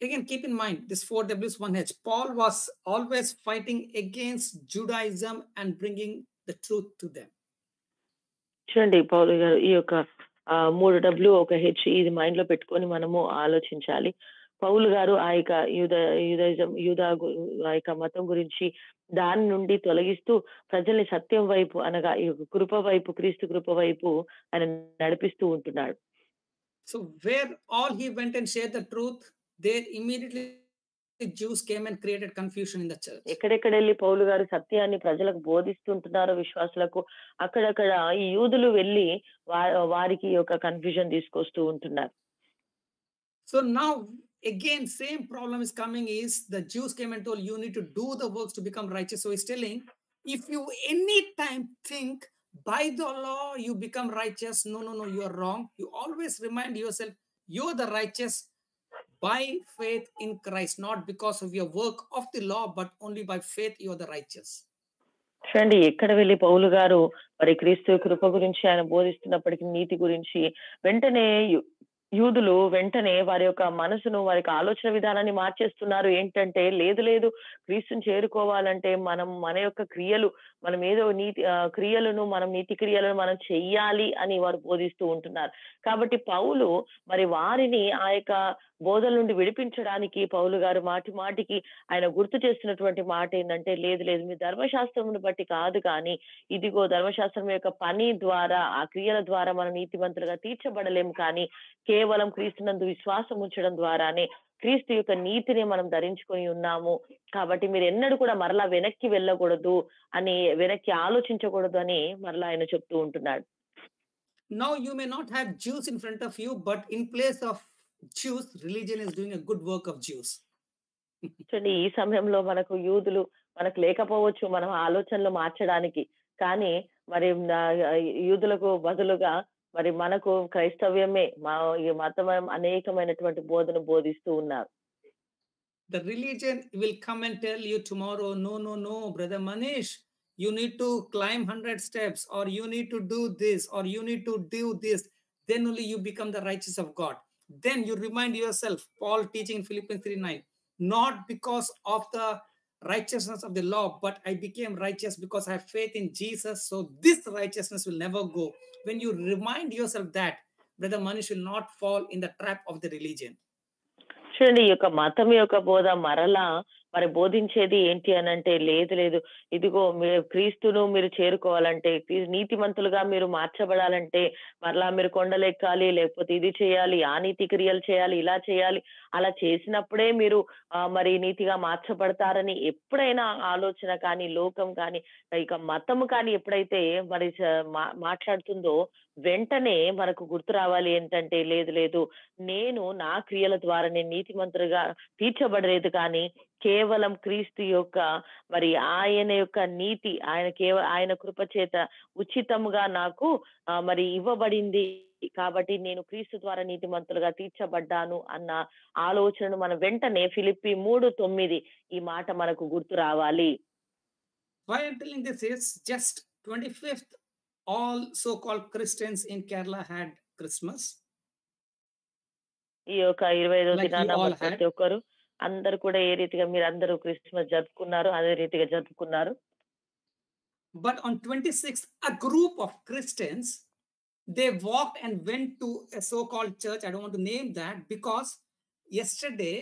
Speaker 2: Again, keep in mind this 4Ws 1H. Paul was always fighting against Judaism and bringing the truth to them.
Speaker 3: చూడండి, పౌలు గారు ఈ యొక్క 3W 1H ఇది mind లో పెట్టుకొని మనము ఆలోచించాలి. పౌలు గారు ఆ యొక్క యూదా ఆ యొక్క మతం గురించి దాని నుండి తొలగిస్తూ ప్రజల్ని సత్యం వైపు అనగా ఈ కృప వైపు, క్రీస్తు కృప వైపు ఆయన నడిపిస్తూ ఉంటున్నాడు.
Speaker 2: So where all he went and shared the truth, there immediately the Jews came and created confusion in the church.
Speaker 3: ఎక్కడెక్కడ వెళ్ళి పౌలు గారు సత్యాన్ని ప్రజలకు బోధిస్తుంటున్నారో విశ్వాసులకు, అక్కడక్కడ ఈ యూదులు వెళ్ళి వారికి యొక్క కన్ఫ్యూజన్ తీసుకొస్తూ ఉంటున్నారు.
Speaker 2: So now again same problem is coming, is the Jews came and told you need to do the works to become righteous. So he's telling, if you any time think by the law you become righteous, no, you are wrong. You always remind yourself you're the righteous by faith in Christ, not because of your work of the law, but only by faith you are the righteous.
Speaker 3: చూడండి, ఎక్కడ వెళ్ళి పౌలు గారు మరి క్రీస్తు కృప గురించి ఆయన బోధిస్తున్నప్పటికీ, నీతి గురించి వెంటనే యూదులు వెంటనే వారి యొక్క మనసును, వారి యొక్క ఆలోచన విధానాన్ని మార్చేస్తున్నారు. ఏంటంటే, లేదు క్రీస్తుని చేరుకోవాలంటే మన యొక్క క్రియలు, మనం ఏదో నీతి క్రియలను మనం చెయ్యాలి అని వారు బోధిస్తూ ఉంటున్నారు. కాబట్టి పౌలు మరి వారిని ఆ యొక్క బోధల నుండి విడిపించడానికి పౌలు గారు మాటి మాటికి ఆయన గుర్తు చేస్తున్నటువంటి మాట ఏంటంటే, లేదు లేదు మీ ధర్మశాస్త్రమును బట్టి కాదు కానీ ఇదిగో ధర్మశాస్త్రం యొక్క పని ద్వారా ఆ క్రియల ద్వారా మనం నీతిమంతులుగా తీర్చబడలేము, కానీ కేవలం క్రీస్తునందు విశ్వాసం ఉంచడం ద్వారానే క్రీస్తు యొక్క నీతిని మనం ధరించుకొని ఉన్నాము. కాబట్టి మీరు ఎన్నడూ కూడా మరలా వెనక్కి వెళ్ళకూడదు అని, వెనక్కి ఆలోచించకూడదు అని మరలా ఆయన చెప్తూ ఉంటున్నాడు.
Speaker 2: Now you may not have Jews in front of you, but in place of Jews, religion is doing a good work of Jews.
Speaker 3: చూడండి, ఈ సమయంలో మనకు యూదులు మనకు లేకపోవచ్చు మనం ఆలోచనలు మార్చడానికి, కానీ మరి యూదులకు బదులుగా మరి మనకు క్రైస్తవ్యమే ఈ మతం అనేకమైనటువంటి బోధన బోధిస్తూ ఉన్నారు.
Speaker 2: The religion will come and tell you tomorrow, no, brother Manish, you need to climb 100 steps, or you need to do this, or you need to do this. Then only you become the righteous of God. Then you remind yourself, Paul teaching in Philippians 3:9, not because of the righteousness of the law, but I became righteous because I have faith in Jesus. So this righteousness will never go. When you remind yourself that, brother Manish will not fall in the trap of the religion.
Speaker 3: చూడండి, ఈ యొక్క మతం యొక్క బోధ మరలా మరి బోధించేది ఏంటి అని అంటే, లేదు ఇదిగో మీరు క్రీస్తును మీరు చేరుకోవాలంటే, నీతిమంతులుగా మీరు మార్చబడాలంటే మరలా మీరు కొండలెక్కాలి, లేకపోతే ఇది చేయాలి, ఆ నీతి క్రియలు చేయాలి, ఇలా చేయాలి, అలా చేసినప్పుడే మీరు మరి నీతిగా మార్చబడతారని ఎప్పుడైనా ఆలోచన కానీ, లోకం కానీ, ఇక మతము కానీ ఎప్పుడైతే మరి మాట్లాడుతుందో వెంటనే మనకు గుర్తు రావాలి ఏంటంటే, లేదు నేను నా క్రియల ద్వారా నేను నీతిమంతులుగా తీర్చబడలేదు, కానీ కేవలం క్రీస్తు యొక్క మరి ఆయన యొక్క నీతి, ఆయన కృప చేత ఉచితముగా నాకు మరి ఇవ్వబడింది, కాబట్టి నేను క్రీస్తు ద్వారా నీతిమంతులుగా తీర్చబడ్డాను అన్న ఆలోచనను మనం వెంటనే ఫిలిప్పి 3:9 ఈ మాట మనకు గుర్తు రావాలి.
Speaker 2: Why I'm telling this is just 25th all so-called Christians in Kerala had Christmas.
Speaker 3: ఈ యొక్క 25వ దినాన ప్రతి ఒక్కరు అందరు కూడా ఏ రీతిగా మీరు అందరూ క్రిస్మస్ జరుపుకున్నారు అదే రీతిగా జరుపుకున్నారు.
Speaker 2: But on 26th, a group of Christians, they walked and went to a so-called church. I don't want to name that, because yesterday,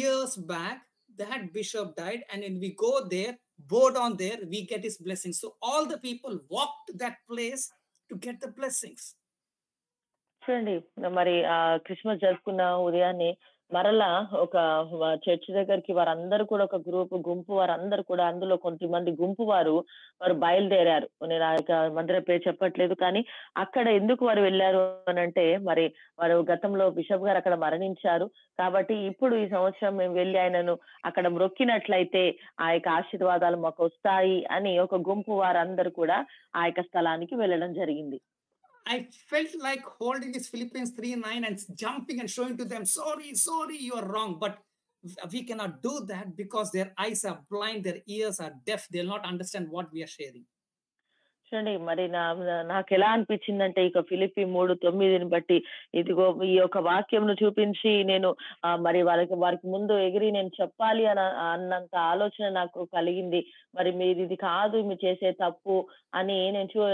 Speaker 2: years back, that bishop died, and when we go there, bow down there, we get his blessings. So all the people walked to that place to get the blessings.
Speaker 3: చూడండి, మరి Christmas జరుపుకున్న ఉదయాన్నే మరలా ఒక church దగ్గరికి వారందరూ కూడా ఒక గుంపు వారందరూ కూడా, అందులో కొంతమంది గుంపు వారు బయలుదేరారు. నేను ఆ యొక్క మందిర పేరు చెప్పట్లేదు, కానీ అక్కడ ఎందుకు వారు వెళ్ళారు అని అంటే, మరి వారు గతంలో బిషప్ గారు అక్కడ మరణించారు, కాబట్టి ఇప్పుడు ఈ సంవత్సరం మేము వెళ్ళి ఆయనను అక్కడ మ్రొక్కినట్లయితే ఆ యొక్క ఆశీర్వాదాలు మాకు వస్తాయి అని ఒక గుంపు వారందరూ కూడా ఆ యొక్క స్థలానికి వెళ్ళడం జరిగింది.
Speaker 2: I felt like holding this Philippians 3:9 and jumping and showing to them, sorry, you are wrong. But we cannot do that because their eyes are blind, their ears are deaf. They'll not understand what we are sharing.
Speaker 3: చూడండి, మరి నాకు ఎలా అనిపించిందంటే, ఇక ఫిలిప్పి 3:9 బట్టి ఇదిగో ఈ యొక్క వాక్యంను చూపించి నేను మరి వారికి ముందు ఎగిరి నేను చెప్పాలి అన్నంత ఆలోచన నాకు కలిగింది. మరి మీరు ఇది కాదు, మీరు చేసే తప్పు అని నేను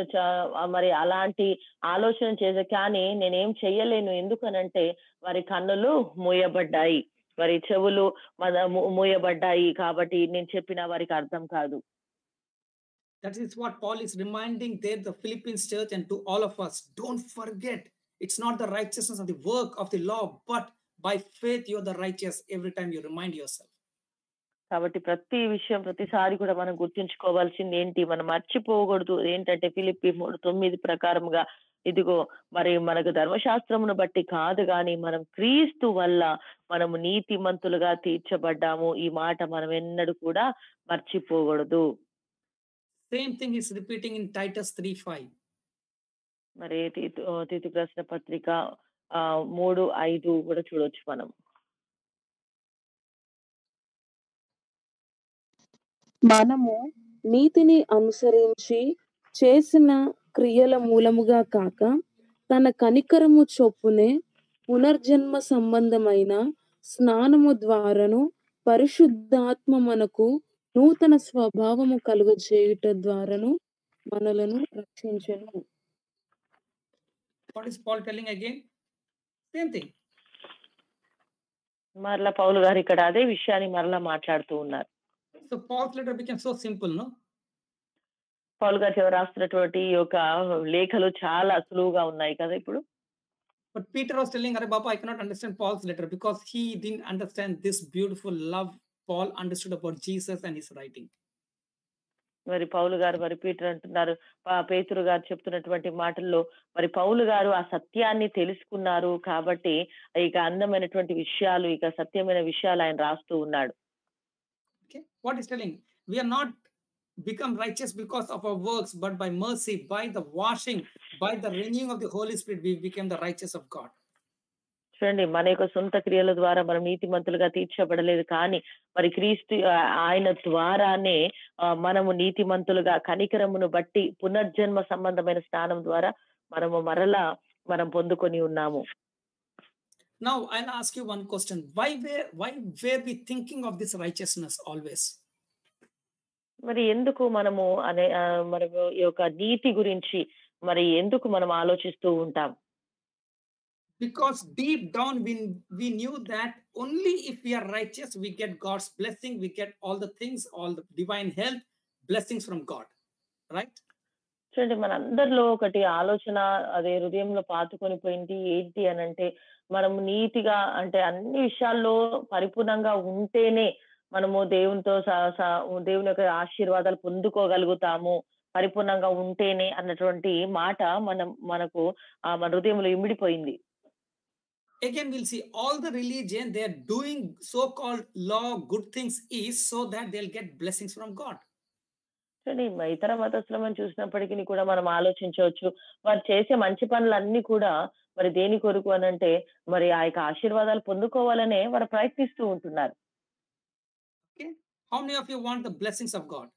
Speaker 3: మరి అలాంటి ఆలోచన చేసే, కానీ నేనేం చెయ్యలేను. ఎందుకనంటే వారి కన్నులు మూయబడ్డాయి, వారి చెవులు మూయబడ్డాయి, కాబట్టి నేను చెప్పినా వారికి అర్థం కాదు.
Speaker 2: That is what Paul is reminding there, the Philippians church, and to all of us. Don't forget, it's not the righteousness of the work of the law, but by faith you're the righteous every time you remind yourself.
Speaker 3: కాబట్టి ప్రతి విషయం ప్రతిసారి కూడా మనం గుర్తుంచుకోవాల్సింది ఏంటి, మనం మర్చిపోకూడదు ఏంటంటే ఫిలిప్పి 3:9 ప్రకారంగా ఇదిగో మరి మనకు ధర్మశాస్త్రమును బట్టి కాదు, కానీ మనం క్రీస్తు వల్ల మనము నీతిమంతులుగా తీర్చబడ్డాము. ఈ మాట మనం ఎన్నడూ కూడా మర్చిపోకూడదు.
Speaker 2: Same thing is repeating in Titus 3:5.
Speaker 3: మరి తీతు రాసిన పత్రిక 3:5 కూడా చూడొచ్చు మనం.
Speaker 5: మనము నీతిని అనుసరించి చేసిన క్రియల మూలముగా కాక తన కనికరము చొప్పునే పునర్జన్మ సంబంధమైన స్నానము ద్వారాను పరిశుద్ధాత్మ మనకు నూతన స్వభావము కలుగజేయుట ద్వారాను మనలను రక్షించెను.
Speaker 2: What is Paul telling again? Same thing.
Speaker 3: మరలా పౌలు గారు ఇక్కడ అదే విషయాన్ని మరలా మాట్లాడుతూ ఉన్నారు.
Speaker 2: So Paul's letter became so simple, no?
Speaker 3: పౌలు గారు రాస్తున్నటువంటి ఈ యొక్క లేఖలు చాలా సులువుగా ఉన్నాయి కదా ఇప్పుడు.
Speaker 2: But Peter was telling, Are Baba, I cannot understand Paul's letter because he didn't understand this beautiful love Paul understood about Jesus and his writing.
Speaker 3: మరి పౌలు గారు మరి పీటర్ అంటున్నారు, పేతురు గారు చెప్తున్నటువంటి మాటల్లో మరి పౌలు గారు ఆ సత్యాన్ని తెలుసుకున్నారు కాబట్టి ఇక అందమైనటువంటి విషయాలు, ఇక సత్యమైన విషయాలు ఆయన రాస్తూ ఉన్నాడు.
Speaker 2: Okay, what is telling? We are not become righteous because of our works, but by mercy, by the washing, by the renewing of the Holy Spirit, we became the righteous of God.
Speaker 3: చూడండి, మన యొక్క సొంత క్రియల ద్వారా మనం నీతిమంతులుగా తీర్చబడలేదు, కానీ మరి క్రీస్తు ఆయన ద్వారానే మనము నీతిమంతులుగా కనికరమును బట్టి పునర్జన్మ సంబంధమైన స్నానం ద్వారా మనము మరలా మనం పొందుకొని ఉన్నాము.
Speaker 2: Now I'll ask you one question. Why were we thinking of this righteousness always?
Speaker 3: మరి ఎందుకు మనము మనము ఈ యొక్క నీతి గురించి మరి ఎందుకు మనం ఆలోచిస్తూ ఉంటాం?
Speaker 2: Because deep down we knew that only if we are righteous we get God's blessing, we get all the things, all the divine health, blessings from God, right?
Speaker 3: చూడండి, మన అందరిలో ఒకటి ఆలోచన అదే హృదయంలో పాతుకొని పోయింది ఏంటి అని అంటే, మనము నీతిగా అంటే అన్ని విషయాల్లో పరిపూర్ణంగా ఉంటేనే మనము దేవునితో దేవుని యొక్క ఆశీర్వాదాలు పొందుకోగలుగుతాము, పరిపూర్ణంగా ఉంటేనే అన్నటువంటి మాట మనకు మన హృదయంలో ఇమిడిపోయింది.
Speaker 2: Again we'll see all the religion, they are doing so-called law good things is so that they'll get blessings from God.
Speaker 3: చూడండి, ఇతర మతస్థులను చూసినప్పటికీ కూడా మనం ఆలోచించవచ్చు, వారు చేసే మంచి పనులన్నీ కూడా మరి దేని కొరకు అని అంటే మరి ఆ యొక్క ఆశీర్వాదాలు పొందుకోవాలనే వారు ప్రయత్నిస్తూ ఉంటున్నారు.
Speaker 2: Okay, how many of you want the blessings of God?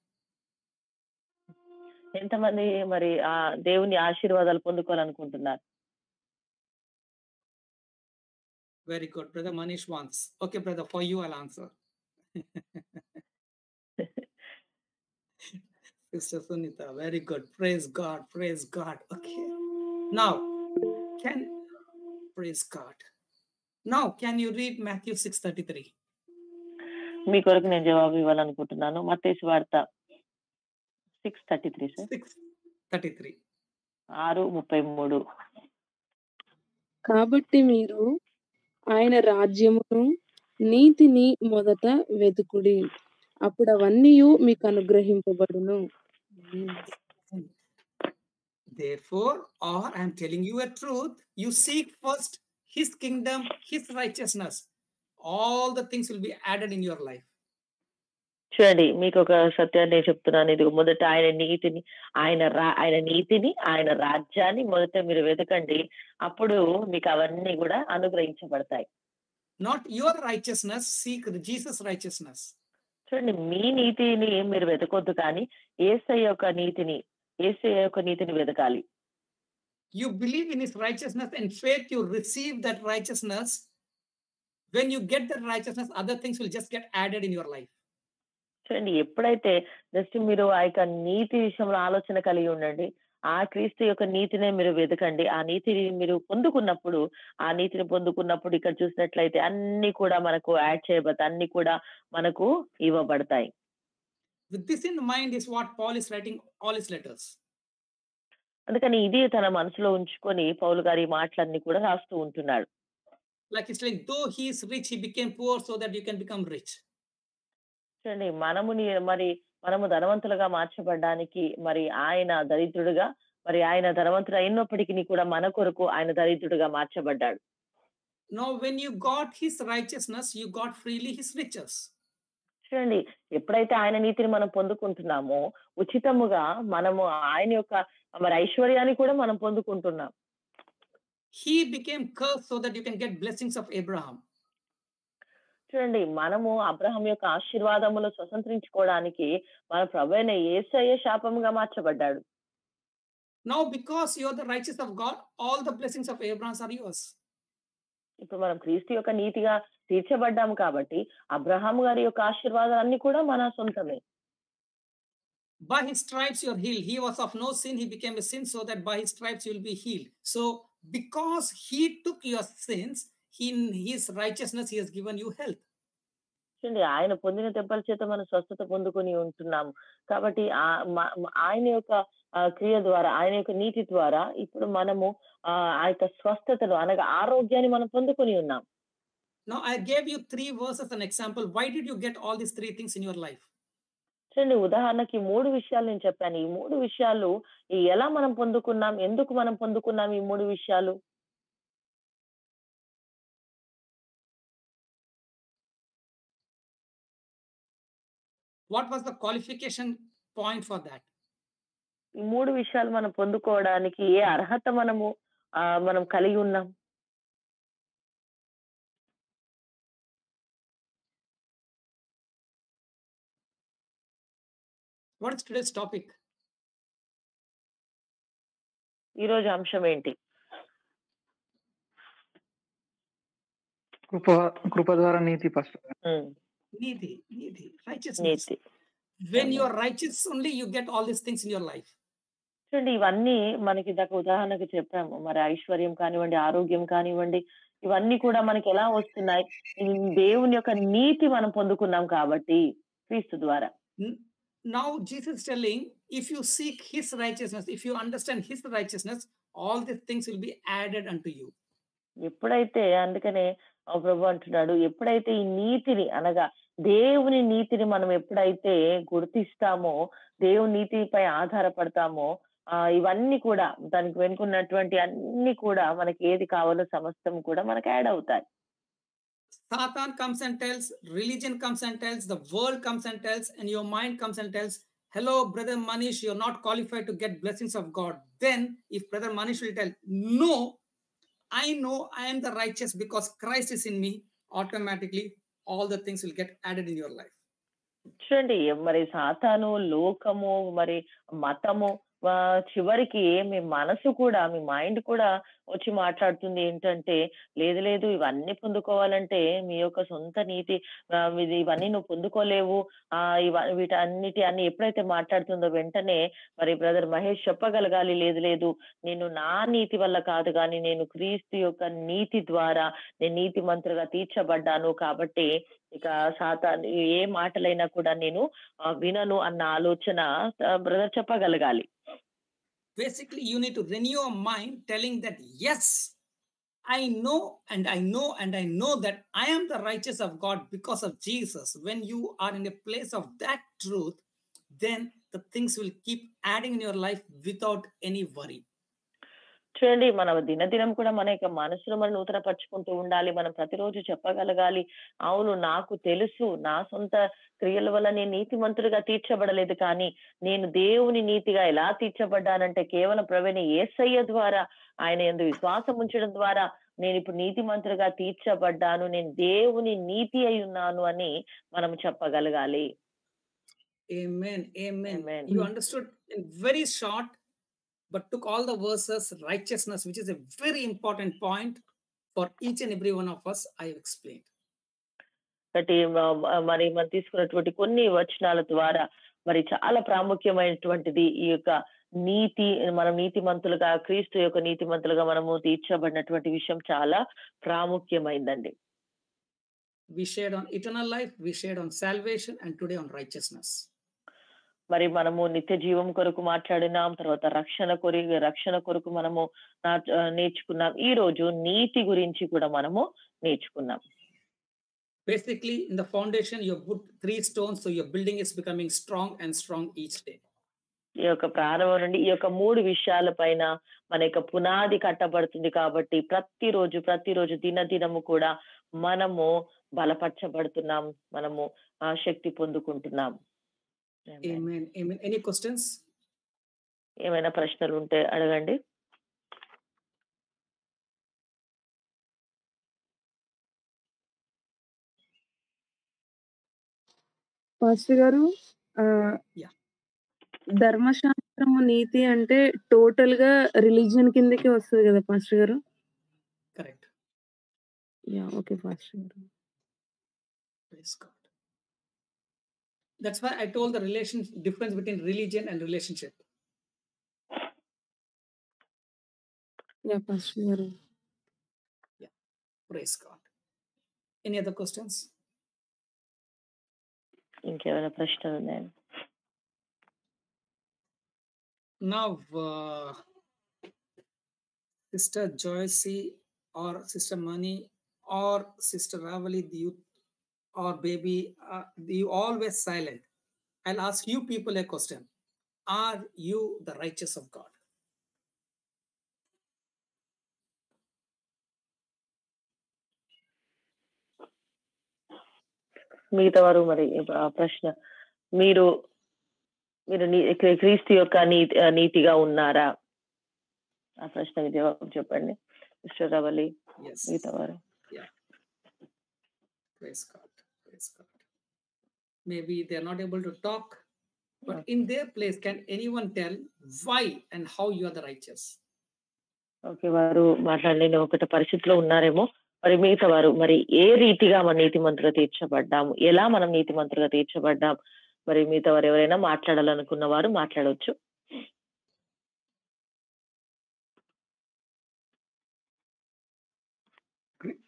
Speaker 3: ఎంతమంది మరి ఆ దేవుని ఆశీర్వాదాలు పొందుకోవాలనుకుంటున్నారు?
Speaker 2: Very good, brother Manish wants. Okay brother, for you I'll answer. Sister Sunita, very good. Praise God, praise God. Okay, now praise God. Now can you read Matthew 6:33?
Speaker 3: మీ కొరకు నేను జవాబు ఇవ్వాలనుకుంటున్నాను. మత్తయి సువార్త 6:33 సార్.
Speaker 2: 6:33.
Speaker 3: 6:33.
Speaker 5: కాబట్టి మీరు ఆయన రాజ్యమును నీతిని మొదట వెతుకుడి, అప్పుడు అవన్నీ మీకు అనుగ్రహింపబడును.
Speaker 2: Therefore, or I am telling you a truth, you seek first his kingdom, his righteousness, all the things will be added in your life.
Speaker 3: చూడండి, మీకు ఒక సత్యాన్ని చెప్తున్నాను. ఇది మొదట ఆయన నీతిని ఆయన రాజ్యాన్ని మొదట మీరు వెతకండి, అప్పుడు మీకు అవన్నీ కూడా అనుగ్రహించబడతాయి.
Speaker 2: Not your righteousness, seek Jesus' righteousness.
Speaker 3: చూడండి, మీ నీతిని మీరు వెతకొద్దు, కానీ యేసయ్య యొక్క నీతిని వెతకాలి.
Speaker 2: You believe in his righteousness and faith, you receive that righteousness. When you get that righteousness, other things will just get added in your life.
Speaker 3: చూడండి, ఎప్పుడైతే just మీరు ఆ యొక్క నీతి విషయంలో ఆలోచన కలిగి ఉండండి, ఆ క్రీస్తు యొక్క నీతినే మీరు వెతకండి, ఆ నీతిని మీరు పొందుకున్నప్పుడు ఇక్కడ చూసినట్లయితే అన్ని కూడా మనకు యాడ్ చేయబడతాయి, అన్ని కూడా మనకు ఇవ్వబడతాయి.
Speaker 2: With this in mind is what Paul is writing all his letters.
Speaker 3: అందుకని ఇది తన మనసులో ఉంచుకొని పౌలు గారి మాటలన్నీ కూడా రాస్తూ ఉంటున్నాడు.
Speaker 2: Like he's saying, though he is rich, he became poor so that you can become rich.
Speaker 3: చూడండి, మనము ధనవంతులుగా మార్చబడడానికి మరి ఆయన దరిద్రుడుగా, మరి ఆయన ధనవంతుడు అయినప్పటికీ కూడా మన కొరకు ఆయన దరిద్రుడుగా మార్చబడ్డాడు.
Speaker 2: Now when you got his righteousness, you got freely his riches.
Speaker 3: చూడండి, ఎప్పుడైతే ఆయన నీతిని మనం పొందుకుంటున్నామో ఉచితముగా మనము ఆయన యొక్క మరి ఐశ్వర్యాన్ని కూడా మనం పొందుకుంటున్నాం.
Speaker 2: He became cursed so that you can get blessings of Abraham.
Speaker 3: చూడండి, మనము అబ్రహాం యొక్క ఆశీర్వాదములు స్వతంత్రించుకోవడానికి మన ప్రభువైన యేసయ్య శాపముగా మార్చబడ్డాడు.
Speaker 2: Now because you are the righteous of God, all the blessings of Abraham are yours.
Speaker 3: ఇప్పుడు మనం క్రీస్తు యొక్క నీతిగా తీర్చబడ్డాము కాబట్టి అబ్రహాము గారి యొక్క ఆశీర్వాదాలన్నీ కూడా మన సొంతమే.
Speaker 2: By his stripes you are healed. He was of no sin, he became a sin so that by his stripes you will be healed. So because he took your sins, in his righteousness he has given you health.
Speaker 3: చూడండి, ఆయన పొందిన దెబ్బల చేత మనం స్వస్థత పొందుకొని ఉంటున్నాము. కాబట్టి ఆయన యొక్క క్రియ ద్వారా, ఆయన యొక్క నీతి ద్వారా ఇప్పుడు మనము ఆ యొక్క స్వస్థతను అనగా ఆరోగ్యాన్ని మనం పొందుకొని ఉన్నాం.
Speaker 2: Now I gave you 3 verses an example. Why did you get all these 3 things in your life?
Speaker 3: చూడండి, ఉదాహరణకి 3 విషయాలు నేను చెప్పాను. ఈ 3 విషయాలు ఎలా మనం పొందుకున్నాం, ఎందుకు మనం పొందుకున్నాం ఈ 3 విషయాలు?
Speaker 2: What was the qualification point for that?
Speaker 3: ఈ 3 విషయాలు మనం పొందుకోవడానికి ఏ అర్హత మనం కలిగి ఉన్నాం?
Speaker 2: What is today's topic?
Speaker 3: ఈ రోజు అంశం ఏంటి?
Speaker 6: కృప ద్వారా నీతి pastor.
Speaker 2: Needy, righteousness.
Speaker 3: NITI.
Speaker 2: When you are righteous only, you get all these things in your life.
Speaker 3: చూడండి, ఇవన్నీ మనకి ఇందాక ఉదాహరణకు చెప్పాము. మరి ఐశ్వర్యం కానివ్వండి, ఆరోగ్యం కానివ్వండి, ఇవన్నీ కూడా మనకి ఎలా వస్తున్నాయి? దేవుని యొక్క నీతి మనం పొందుకున్నాం కాబట్టి క్రీస్తు ద్వారా.
Speaker 2: Now Jesus is telling, if you seek his righteousness, if you understand his righteousness, all these things will be added unto you.
Speaker 3: ఎప్పుడైతే, అందుకనే ప్రభు అంటున్నాడు, ఎప్పుడైతే ఈ నీతిని అనగా దేవుని నీతిని మనం ఎప్పుడైతే గుర్తిస్తామో, దేవుని నీతిపై ఆధారపడతామో, ఇవన్నీ కూడా దానికి వెనుకున్నటువంటి అన్ని కూడా మనకి ఏది కావాలో సమస్తం కూడా మనకి యాడ్ అవుతాయి.
Speaker 2: Satan comes and tells, religion comes and tells, the world comes and tells, and your mind comes and tells, hello, brother Manish, you're not qualified to get blessings of God. Then, if brother Manish will tell, no, I know I am the righteous because Christ is in me, automatically all the things will get added in your life.
Speaker 3: చూడండి, మరి సాతాను, లోకము, మరి మతము, చివరికి మీ మనసు కూడా, మీ mind కూడా వచ్చి మాట్లాడుతుంది ఏంటంటే, లేదు లేదు, ఇవన్నీ పొందుకోవాలంటే మీ యొక్క సొంత నీతి, ఇవన్నీ నువ్వు పొందుకోలేవు, వీటన్నిటి అన్ని ఎప్పుడైతే మాట్లాడుతుందో వెంటనే మరి బ్రదర్ మహేష్ చెప్పగలగాలి, లేదు లేదు, నేను నా నీతి వల్ల కాదు, కానీ నేను క్రీస్తు యొక్క నీతి ద్వారా నేను నీతి మంత్రుగా తీర్చబడ్డాను, కాబట్టి ఇక సాతాను ఏ మాటలైనా కూడా నేను వినను అన్న ఆలోచన బ్రదర్ చెప్పగలగాలి.
Speaker 2: Basically, you need to renew your mind telling that, yes, I know and I know and I know that I am the righteous of God because of Jesus. When you are in a place of that truth, then the things will keep adding in your life without any worry.
Speaker 3: చూడండి, మన దినదినం కూడా మన యొక్క మనసును మనం నూతన పరుచుకుంటూ ఉండాలి. మనం ప్రతిరోజు చెప్పగలగాలి, అవును నాకు తెలుసు, నా సొంత క్రియల వల్ల నేను నీతిమంతుడిగా తీర్చబడలేదు, కానీ నేను దేవుని నీతిగా ఎలా తీర్చబడ్డానంటే కేవలం ప్రభువైన యేసయ్య ద్వారా, ఆయన యందు విశ్వాసం ఉంచడం ద్వారా నేను ఇప్పుడు నీతిమంతుడిగా తీర్చబడ్డాను, నేను దేవుని నీతి అయి ఉన్నాను అని మనం చెప్పగలగాలి.
Speaker 2: Amen. Amen.
Speaker 3: Amen.
Speaker 2: You understood in very short, but took all the verses, righteousness, which is a very important point for each and every one of us, I have explained.
Speaker 3: కాబట్టి మరి మనం తీసుకున్నటువంటి కొన్ని వచనాల ద్వారా మరి చాలా ప్రాముఖ్యమైనటువంటిది ఈ యొక్క నీతి, మనం నీతిమంతులుగా, క్రీస్తు యొక్క నీతిమంతులుగా మనము తీర్చబడినటువంటి విషయం చాలా ప్రాముఖ్యమైందండి.
Speaker 2: We shared on eternal life, we shared on salvation, and today on righteousness.
Speaker 3: మరి మనము నిత్య జీవం కొరకు మాట్లాడినాం, తర్వాత రక్షణ కొరకు మనము నేర్చుకున్నాం. ఈ రోజు నీతి గురించి కూడా మనము నేర్చుకున్నాం.
Speaker 2: Basically, in the foundation, you put 3 stones, so your building is becoming strong and strong each day.
Speaker 3: ఈ యొక్క ప్రారంభం నుండి ఈ యొక్క 3 విషయాల పైన మన యొక్క పునాది కట్టబడుతుంది, కాబట్టి ప్రతిరోజు దినదినము కూడా మనము బలపరచబడుతున్నాం, మనము శక్తి పొందుకుంటున్నాం.
Speaker 2: Amen. Amen. Any questions?
Speaker 3: ఏమైనా ప్రశ్నలు ఉంటే అడగండి.
Speaker 5: పాస్టర్ గారు, ధర్మశాస్త్రము నీతి అంటే టోటల్ గా రిలీజియన్ కిందకి వస్తుంది కదా పాస్టర్ గారు?
Speaker 2: Correct.
Speaker 5: Yeah, okay, పాస్టర్ గారు.
Speaker 2: Praise God. That's why I told the difference between religion and relationship.
Speaker 5: Yeah, pastor గారు.
Speaker 2: Praise God. Any other questions?
Speaker 3: ఇంకేమైనా ప్రశ్నలు ఉన్నాయా?
Speaker 2: Now, Sister Joyce or Sister Mani or Sister Ravali, you or baby, you always silent. I'll ask you people a question. Are you the righteous of God?
Speaker 3: మిగతా వారు మరి ఆ ప్రశ్న, మీరు క్రీస్తు యొక్క నీతిగా ఉన్నారా? ఆ ప్రశ్నకి జవాబు చెప్పండి సిస్టర్ రవలి. మిగతా వారు.
Speaker 2: Praise God. Praise God. Maybe they are not able to talk, but in their place, can anyone tell why and how you are the righteous?
Speaker 3: Okay, వారు మాట్లాడలేని ఒకటి పరిస్థితిలో ఉన్నారేమో. మరి మిగతా వారు మరి ఏ రీతిగా మన నీతిమంతులుగా తీర్చబడ్డాము, ఎలా మనం నీతిమంతులుగా తీర్చబడ్డాం, మరి మిగతా వారు ఎవరైనా మాట్లాడాలనుకున్న వారు మాట్లాడవచ్చు.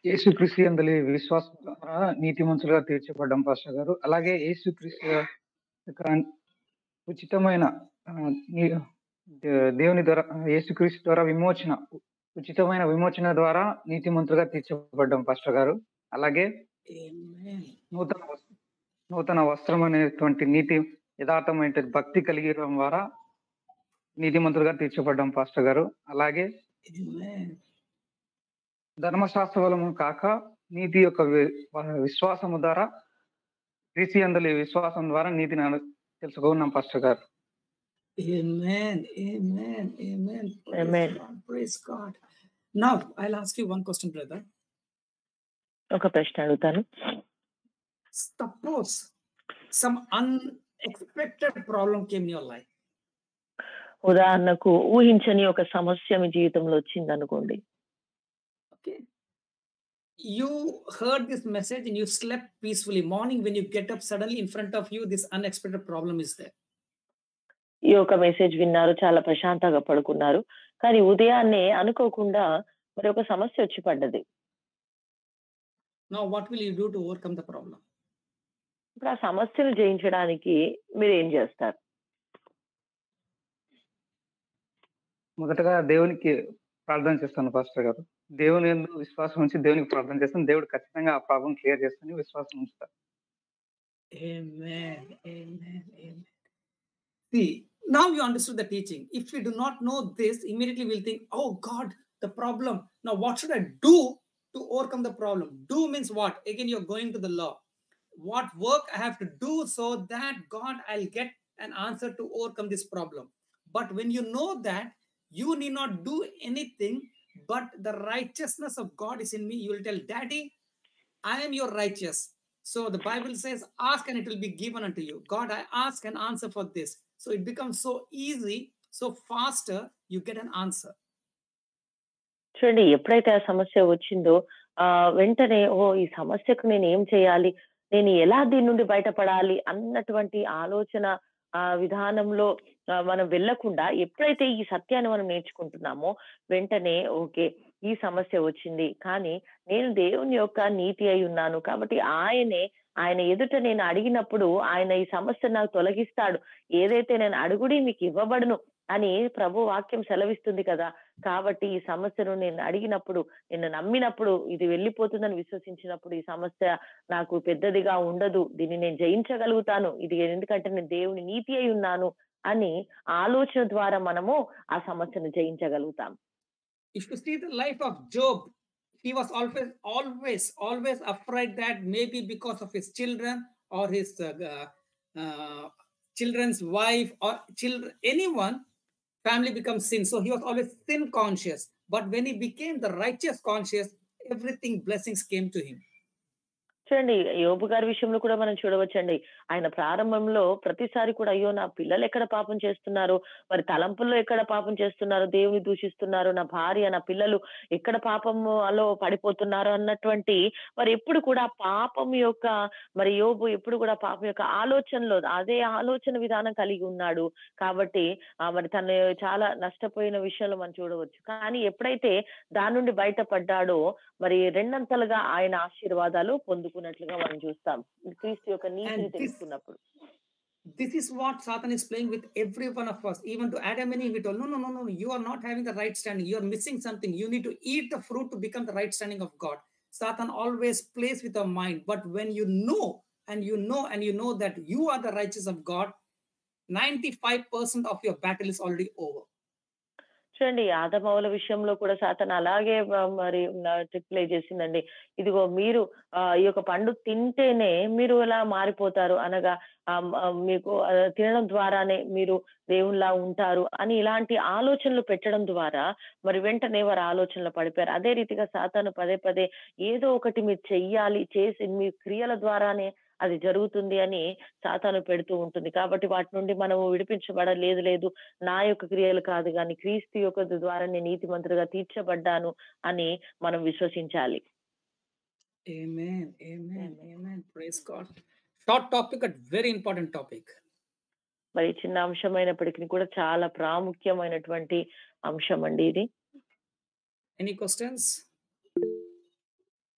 Speaker 6: యేసుక్రీస్తు యందలి విశ్వాసం ద్వారా నీతిమంతులుగా తీర్చబడ్డాం పాస్టర్ గారు. అలాగే యేసుక్రీస్తు యొక్క ఉచితమైన దేవుని ద్వారా, యేసుక్రీస్తు ద్వారా ఉచితమైన విమోచన ద్వారా నీతిమంతులుగా తీర్చబడ్డాం పాస్టర్ గారు. అలాగే నూతన వస్త్రం అనేటువంటి నీతి యథార్థమైన భక్తి కలిగడం ద్వారా నీతిమంతులుగా తీర్చబడ్డాం పాస్టర్ గారు. అలాగే ధర్మశాస్త్ర బలము కాక నీతి యొక్క విశ్వాసము ద్వారా, క్రీస్తు యందలి విశ్వాసం ద్వారా నీతిని తెలుసుకున్నాం పాస్టర్ గారు.
Speaker 2: Amen. Amen. Amen. Praise
Speaker 3: Amen.
Speaker 2: God. Praise God. Now, I'll ask you one question, brother.
Speaker 3: ఒక ప్రశ్న అడుగుతాను.
Speaker 2: Suppose some unexpected problem came in your life.
Speaker 3: ఉదాహరణకు ఊహించని ఒక సమస్య మీ జీవితంలో వచ్చింది అనుకోండి.
Speaker 2: Okay. You heard this message and you slept peacefully. Morning when you get up, suddenly in front of you, this unexpected problem is there.
Speaker 3: ఈ యొక్క message విన్నారు, చాలా ప్రశాంతంగా పడుకున్నారు, కానీ ఉదయాన్నే అనుకోకుండా మరి ఒక సమస్య వచ్చి పడ్డది.
Speaker 2: Now what will you do to overcome the problem?
Speaker 3: ఇప్పుడు ఆ సమస్యను జయించడానికి మీరు ఏం చేస్తారు?
Speaker 6: మొదటగా దేవునికి ప్రార్థన చేస్తాను పాస్టర్ గారు. దేవుని యందు విశ్వాసం ఉంచి దేవునికి ప్రార్థన చేస్తాను. దేవుడు ఖచ్చితంగా ఆ ప్రాబ్లం క్లియర్ చేస్తాను విశ్వాసం ఉంచుతారు.
Speaker 2: Amen. Amen. Amen. See, now you understood the teaching. If we do not know this, immediately we'll think, oh God, the problem. Now what should I do to overcome the problem? Do means what? Again, you're going to the law. What work I have to do so that God, I'll get an answer to overcome this problem. But when you know that, you need not do anything, but the righteousness of God is in me. You will tell, Daddy, I am your righteous. So the Bible says, ask and it will be given unto you. God, I ask and answer for this. So it becomes so easy, so faster you get an answer.
Speaker 3: చూడండి, ఎప్పుడైతే ఆ సమస్య వచ్చిందో వెంటనే ఈ సమస్యకు నేను ఏం చేయాలి, నేను ఎలా దీని నుండి బయటపడాలి అన్నటువంటి ఆలోచన విధానంలో మనం వెళ్ళకుండా ఎప్పుడైతే ఈ సత్యాన్ని మనం నేర్చుకుంటున్నామో వెంటనే ఓకే, ఈ సమస్య వచ్చింది కానీ నేను దేవుని యొక్క నీతి అయి ఉన్నాను కాబట్టి ఆయన ఎదుట నేను అడిగినప్పుడు ఆయన ఈ సమస్య నాకు తొలగిస్తాడు. ఏదైతే నేను అడుగుడి మీకు ఇవ్వబడును అని ప్రభు వాక్యం సెలవిస్తుంది కదా. కాబట్టి ఈ సమస్యను నేను అడిగినప్పుడు, నేను నమ్మినప్పుడు, ఇది వెళ్ళిపోతుందని విశ్వసించినప్పుడు ఈ సమస్య నాకు పెద్దదిగా ఉండదు, దీన్ని నేను జయించగలుగుతాను, ఇది ఎందుకంటే నేను దేవుని నీతి అయి ఉన్నాను అని ఆలోచన ద్వారా మనము ఆ సమస్యను జయించగలుగుతాం.
Speaker 2: If you see the life of Job, he was always afraid that maybe because of his children or his children's wife or children, anyone, family becomes sin. So he was always sin conscious. But when he became the righteous conscious, everything blessings came to him.
Speaker 3: చూడండి, యోబు గారి విషయంలో కూడా మనం చూడవచ్చండి. ఆయన ప్రారంభంలో ప్రతిసారి కూడా అయ్యో నా పిల్లలు ఎక్కడ పాపం చేస్తున్నారు, మరి తలంపుల్లో ఎక్కడ పాపం చేస్తున్నారు, దేవుని దూషిస్తున్నారు, నా భార్య నా పిల్లలు ఎక్కడ పాపములో పడిపోతున్నారు అన్నటువంటి మరి ఎప్పుడు కూడా పాపం యొక్క మరి యోబు ఎప్పుడు కూడా పాపం యొక్క ఆలోచనలో అదే ఆలోచన విధానం కలిగి ఉన్నాడు. కాబట్టి మరి తను చాలా నష్టపోయిన విషయంలో మనం చూడవచ్చు. కానీ ఎప్పుడైతే దాని నుండి బయటపడ్డాడో మరి రెండంతలుగా ఆయన ఆశీర్వాదాలు పొందుకున్నట్లుగా మనం చూస్తాం, క్రీస్తు యొక్క నీతిని
Speaker 2: And this
Speaker 3: తెలుసుకున్నప్పుడు.
Speaker 2: this is what Satan is playing with every one of us. Even to Adam and Eve, he told, no, no, no, no, you are not having the right standing. You are missing something. You need to eat the fruit to become the right standing of God. Satan always plays with our mind. But when you know and you know and you know that you are the righteous of God, 95% of your battle is already over.
Speaker 3: చూడండి, ఆదమౌల విషయంలో కూడా సాతాను అలాగే మరి trick play చేసిందండి. ఇదిగో మీరు ఈ యొక్క పండు తింటేనే మీరు ఇలా మారిపోతారు, అనగా మీకు తినడం ద్వారానే మీరు దేవునిలా ఉంటారు అని ఇలాంటి ఆలోచనలు పెట్టడం ద్వారా మరి వెంటనే వారు ఆలోచనలు పడిపోయారు. అదే రీతిగా సాతాను పదే పదే ఏదో ఒకటి మీరు చెయ్యాలి, చేసి మీ క్రియల ద్వారానే అది జరుగుతుంది అని సాతాను పెడుతూ ఉంటుంది. కాబట్టి వాటి నుండి మనము విడిపించబడలేదు, లేదు నా యొక్క క్రియలు కాదు కానీ క్రీస్తు యొక్క ద్వారా నేను నీతిమంతుడిగా తీర్చబడ్డాను అని మనం విశ్వసించాలి.
Speaker 2: Amen. Amen. Amen. Praise God. Short topic, but very important topic.
Speaker 3: మరి చిన్న అంశమైనప్పటికీ కూడా చాలా ప్రాముఖ్యమైనటువంటి అంశం అండి ఇది.
Speaker 2: Any questions?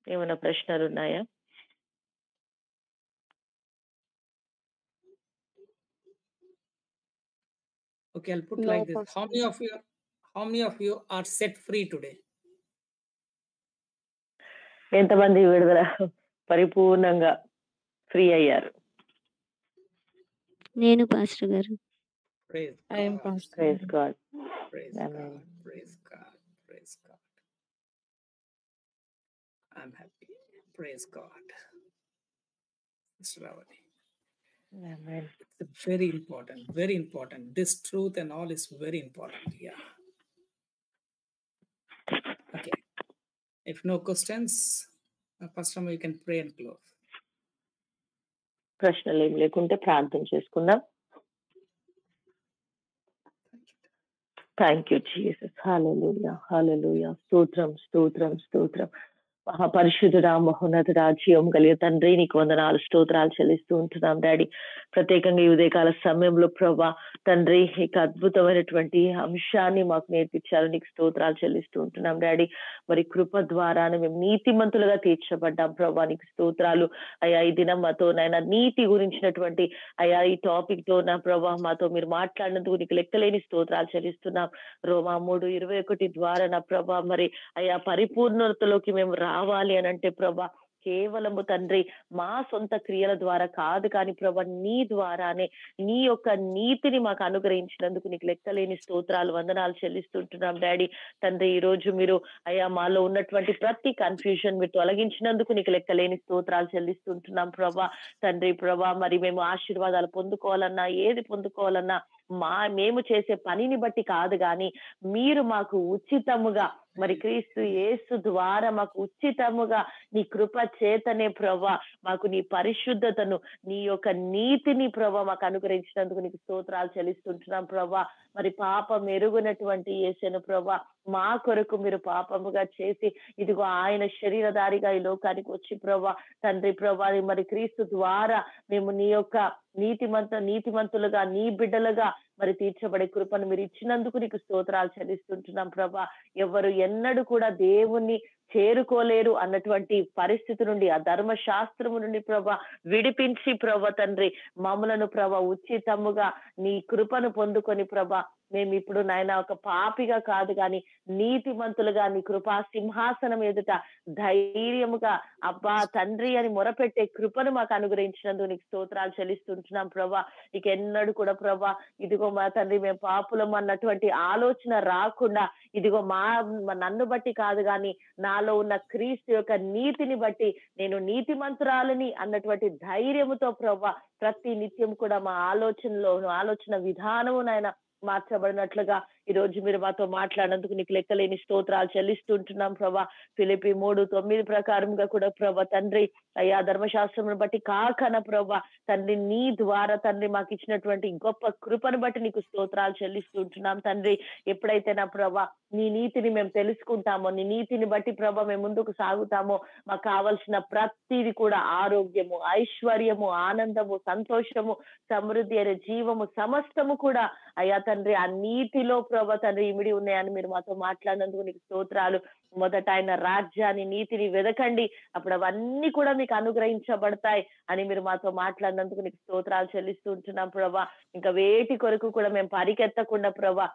Speaker 3: ఏమైనా ప్రశ్నలు ఉన్నాయా?
Speaker 2: Okay, I'll put
Speaker 5: No,
Speaker 2: like this.
Speaker 5: Pastor.
Speaker 2: How many of you are set free today?
Speaker 3: ఎంతమంది విడుదల పరిపూర్ణంగా ఫ్రీ అయ్యారు?
Speaker 1: నేను పాస్టర్ గారు.
Speaker 2: Praise
Speaker 5: I am
Speaker 2: God.
Speaker 5: Pastor.
Speaker 3: Praise God.
Speaker 2: Praise
Speaker 3: Amen.
Speaker 2: God. Praise God. Praise God. I'm happy. Praise God. Sister Ravani.
Speaker 3: Amen.
Speaker 2: It's very important. Very important. This truth and all is very important. Yeah. Okay. If no questions, Pastor, you can pray and close.
Speaker 3: ప్రశ్నలు ఏం లేకుంటే ప్రార్థన చేసుకుందాం. Thank you Jesus. Hallelujah, hallelujah. స్తోత్రం, స్తోత్రం, స్తోత్రం. మహాపరిశుద్ధుడా, మహోన్నతుడా, జీవం కలిగే తండ్రి, నీకు వందనాలు, స్తోత్రాలు చెల్లిస్తూ ఉంటున్నాం డాడీ. ప్రత్యేకంగా ఈ ఉదయకాల సమయంలో ప్రభా తండ్రి ఇక అద్భుతమైనటువంటి అంశాన్ని మాకు నేర్పించారు, నీకు స్తోత్రాలు చెల్లిస్తూ ఉంటున్నాం డాడీ. మరి కృప ద్వారానే మేము నీతిమంతులుగా తీర్చబడ్డాం ప్రభా, నీకు స్తోత్రాలు అయ్యా. ఈ దినం మాతో నాయన నీతి గురించినటువంటి అయ్యా ఈ టాపిక్ తో నా ప్రభా మాతో మీరు మాట్లాడినందుకు నీకు లెక్కలేని స్తోత్రాలు చెల్లిస్తున్నాం. రోమా 3:21 ద్వారా నా ప్రభా మరి అయ్యా పరిపూర్ణతలోకి మేము రావాలి అని అంటే ప్రభా కేవలము తండ్రి మా సొంత క్రియల ద్వారా కాదు కానీ ప్రభా నీ ద్వారానే నీ యొక్క నీతిని మాకు అనుగ్రహించినందుకు నీకు లెక్కలేని స్తోత్రాలు, వందనాలు చెల్లిస్తుంటున్నాం డాడీ. తండ్రి ఈ రోజు మీరు అయ్యా మాలో ఉన్నటువంటి ప్రతి కన్ఫ్యూజన్ మీరు తొలగించినందుకు నీకు లెక్కలేని స్తోత్రాలు చెల్లిస్తుంటున్నాం ప్రభా. తండ్రి ప్రభా మరి మేము ఆశీర్వాదాలు పొందుకోవాలన్నా ఏది పొందుకోవాలన్నా మేము చేసే పనిని బట్టి కాదు కానీ మీరు మాకు ఉచితముగా మరి క్రీస్తు యేసు ద్వారా మాకు ఉచితముగా నీ కృప చేతనే ప్రభా మాకు నీ పరిశుద్ధతను నీ యొక్క నీతిని ప్రభా మాకు అనుగ్రహించినందుకు నీకు స్తోత్రాలు చెల్లిస్తుంటున్నాం ప్రభా. మరి పాపం ఎరుగునటువంటి యేసును ప్రభా మా కొరకు మీరు పాపముగా చేసి ఇదిగో ఆయన శరీరధారిగా ఈ లోకానికి వచ్చి ప్రభా తండ్రి ప్రభా మరి క్రీస్తు ద్వారా మేము నీ యొక్క నీతిమంతులుగా నీ బిడ్డలుగా మరి తీర్చబడే కృపను మీరు ఇచ్చినందుకు నీకు స్తోత్రాలు చెల్లిస్తుంటున్నాం ప్రభా. ఎవరు ఎన్నడూ కూడా దేవుణ్ణి చేరుకోలేరు అన్నటువంటి పరిస్థితి నుండి ఆ ధర్మశాస్త్రము నుండి ప్రభా విడిపించి ప్రభా తండ్రి మమ్మలను ప్రభా ఉచితముగా నీ కృపను పొందుకొని ప్రభా మేము ఇప్పుడు నాయన ఒక పాపిగా కాదు కానీ నీతిమంతులుగా నీ కృపా సింహాసనం ఎదుట ధైర్యముగా అబ్బా తండ్రి అని మొరపెట్టే కృపను మాకు అనుగ్రహించినందుకు నీకు స్తోత్రాలు చెల్లిస్తుంటున్నాం ప్రభా. ఇక ఎన్నడూ కూడా ప్రభా ఇదిగో మా తండ్రి మేము పాపులం అన్నటువంటి ఆలోచన రాకుండా ఇదిగో నన్ను బట్టి కాదు కానీ నాలో ఉన్న క్రీస్తు యొక్క నీతిని బట్టి నేను నీతిమంతురాలని అన్నటువంటి ధైర్యముతో ప్రభా ప్రతి నిత్యం కూడా మా ఆలోచన విధానము నాయన మార్చబడినట్లుగా ఈ రోజు మీరు మాతో మాట్లాడినందుకు నీకు లెక్కలేని స్తోత్రాలు చెల్లిస్తుంటున్నాం ప్రభా. ఫిలిప్పీ 3:9 ప్రకారంగా కూడా ప్రభా తండ్రి అయ్యా ధర్మశాస్త్రం బట్టి కాకన ప్రభా తండ్రి నీ ద్వారా తండ్రి మాకు ఇచ్చినటువంటి గొప్ప కృపను బట్టి నీకు స్తోత్రాలు చెల్లిస్తుంటున్నాం తండ్రి. ఎప్పుడైతే నా ప్రభా నీ నీతిని మేము తెలుసుకుంటామో, నీ నీతిని బట్టి ప్రభా మేము ముందుకు సాగుతామో, మాకు కావాల్సిన ప్రతిది కూడా ఆరోగ్యము, ఐశ్వర్యము, ఆనందము, సంతోషము, సమృద్ధి అనే జీవము సమస్తము కూడా అయ్యా తండ్రి ఆ నీతిలో ప్రభా తండ్రి ఇమిడి ఉన్నాయని మీరు మాతో మాట్లాడినందుకు నీకు స్తోత్రాలు. మొదట ఆయన రాజ్యాన్ని నీతిని వెదకండి, అప్పుడు అవన్నీ కూడా మీకు అనుగ్రహించబడతాయి అని మీరు మాతో మాట్లాడినందుకు నీకు స్తోత్రాలు చెల్లిస్తూ ఉంటున్నాం ప్రభా. ఇంకా వేటి కొరకు కూడా మేము పరిగెత్తకుండా ప్రభా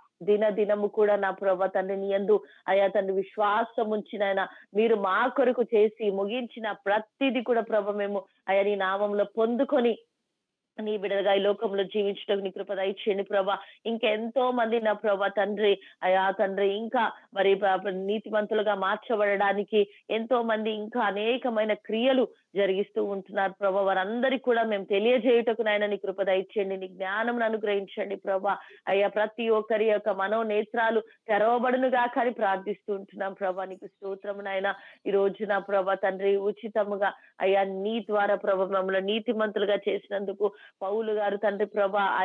Speaker 3: దినము కూడా నా ప్రభా తండ్రి నీ యందు అయ్యా తండ్రి విశ్వాసం ఉంచినైనా మీరు మా కొరకు చేసి ముగించిన ప్రతిది కూడా ప్రభా మేము అయ్యా నీ నామంలో పొందుకొని నీ బిడ్డగా ఈ లోకంలో జీవించడం నీ కృప దయచేయండి ప్రభా. ఇంకెంతో మంది నా ప్రభా తండ్రి అయా తండ్రి ఇంకా మరి నీతిమంతులుగా మార్చబడడానికి ఎంతో మంది ఇంకా అనేకమైన క్రియలు జరిగిస్తూ ఉంటున్నారు ప్రభా. వారందరికీ కూడా మేము తెలియజేయుటకు నాయన నీ కృప దయచేయండి, నీ జ్ఞానం అనుగ్రహించండి ప్రభా. అయ్యా ప్రతి ఒక్కరి యొక్క మనోనేత్రాలు తెరవబడునుగా కానీ ప్రార్థిస్తూ ఉంటున్నాం ప్రభా. నీకు స్తోత్రము నాయన. ఈ రోజు నా ప్రభా తండ్రి ఉచితముగా అయ్యా నీ ద్వారా ప్రభా మమ్మల్ని నీతిమంతులుగా చేసినందుకు పౌలు గారు తండ్రి ప్రభా ఆ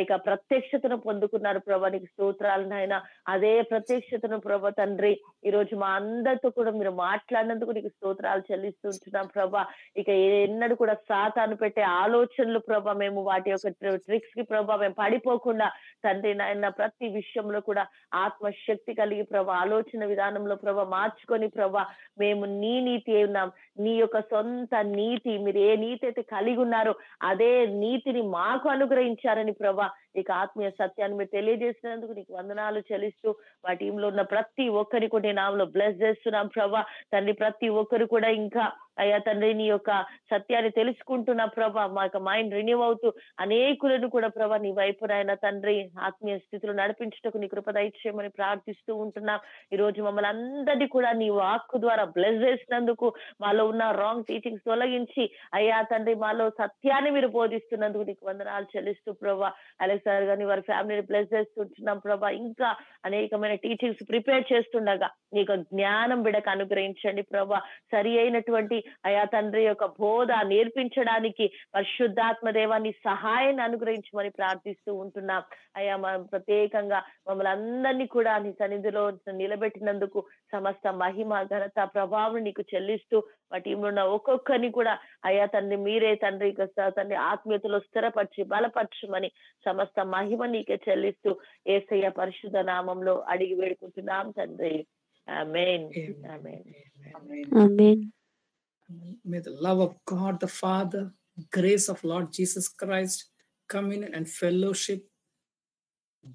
Speaker 3: యొక్క ప్రత్యక్షతను పొందుకున్నారు ప్రభా. నీకు స్తోత్రాలు నాయన. అదే ప్రత్యక్షతను ప్రభా తండ్రి ఈ రోజు మా అందరితో కూడా మీరు మాట్లాడినందుకు నీకు స్తోత్రాలు చెల్లిస్తుంటున్నాం ప్రభా. ఇక ఎన్నడూ కూడా సాతాను పెట్టే ఆలోచనలు ప్రభా మేము వాటి యొక్క ట్రిక్స్ కి ప్రభా మేము పడిపోకుండా తండ్రి నాయన ప్రతి విషయంలో కూడా ఆత్మశక్తి కలిగి ప్రభా ఆలోచన విధానంలో ప్రభా మార్చుకొని ప్రభా మేము నీ నీతి ఉన్నాం, నీ యొక్క సొంత నీతి మీరు ఏ నీతి అయితే కలిగి ఉన్నారో అదే నీతిని మాకు అనుగ్రహించారని ప్రభా ఇక ఆత్మీయ సత్యాన్ని మీరు తెలియజేసినందుకు నీకు వందనాలు చెల్లిస్తూ మా టీంలో ఉన్న ప్రతి ఒక్కరి కూడా నేను నామలో బ్లెస్ చేస్తున్నాం ప్రభా. తండ్రి ప్రతి ఒక్కరు కూడా ఇంకా అయ్యా తండ్రి నీ యొక్క సత్యాన్ని తెలుసుకుంటున్నా ప్రభా. మా యొక్క మైండ్ రిన్యూ అవుతూ అనేకులను కూడా ప్రభా నీ వైపునైనా తండ్రి ఆత్మీయ స్థితిలో నడిపించుటకు నీ కృప దయచేయమని ప్రార్థిస్తూ ఉంటున్నాం. ఈ రోజు మమ్మల్ని అందరినీ కూడా నీ వాక్కు ద్వారా బ్లెస్ చేసినందుకు, మాలో ఉన్న రాంగ్ టీచింగ్స్ తొలగించి అయ్యా తండ్రి మాలో సత్యాన్ని మీరు బోధిస్తున్నందుకు నీకు వందనాలు చెల్లిస్తూ ప్రభా. అలెక్స్ సార్ గాని వారి ఫ్యామిలీని బ్లెస్ చేస్తుంటున్నాం ప్రభా. ఇంకా అనేకమైన టీచింగ్స్ ప్రిపేర్ చేస్తుండగా నీ యొక్క జ్ఞానం బిడకు అనుగ్రహించండి ప్రభా. సరి అయినటువంటి అయా తండ్రి యొక్క బోధ నేర్పించడానికి పరిశుద్ధాత్మ దేవాన్ని సహాయాన్ని అనుగ్రహించమని ప్రార్థిస్తూ ఉంటున్నాం. అయ్యా ప్రత్యేకంగా మమ్మల్ని అందరినీ కూడా నీ సన్నిధిలో నిలబెట్టినందుకు సమస్త మహిమ ఘనత ప్రభావం నీకు చెల్లిస్తూ మా టీంలో ఉన్న ఒక్కొక్కరిని కూడా అయ్యా తండ్రి మీరే తండ్రి తండ్రి ఆత్మీయతలో స్థిరపరిచి బలపరచమని సమస్త మహిమ నీకే చెల్లిస్తూ యేసయ్య పరిశుద్ధ నామంలో అడిగి వేడుకుంటున్నాం తండ్రి. ఆమేన్. ఆమేన్.
Speaker 1: ఆమేన్.
Speaker 2: May the love of God the Father, grace of Lord Jesus Christ, communion and fellowship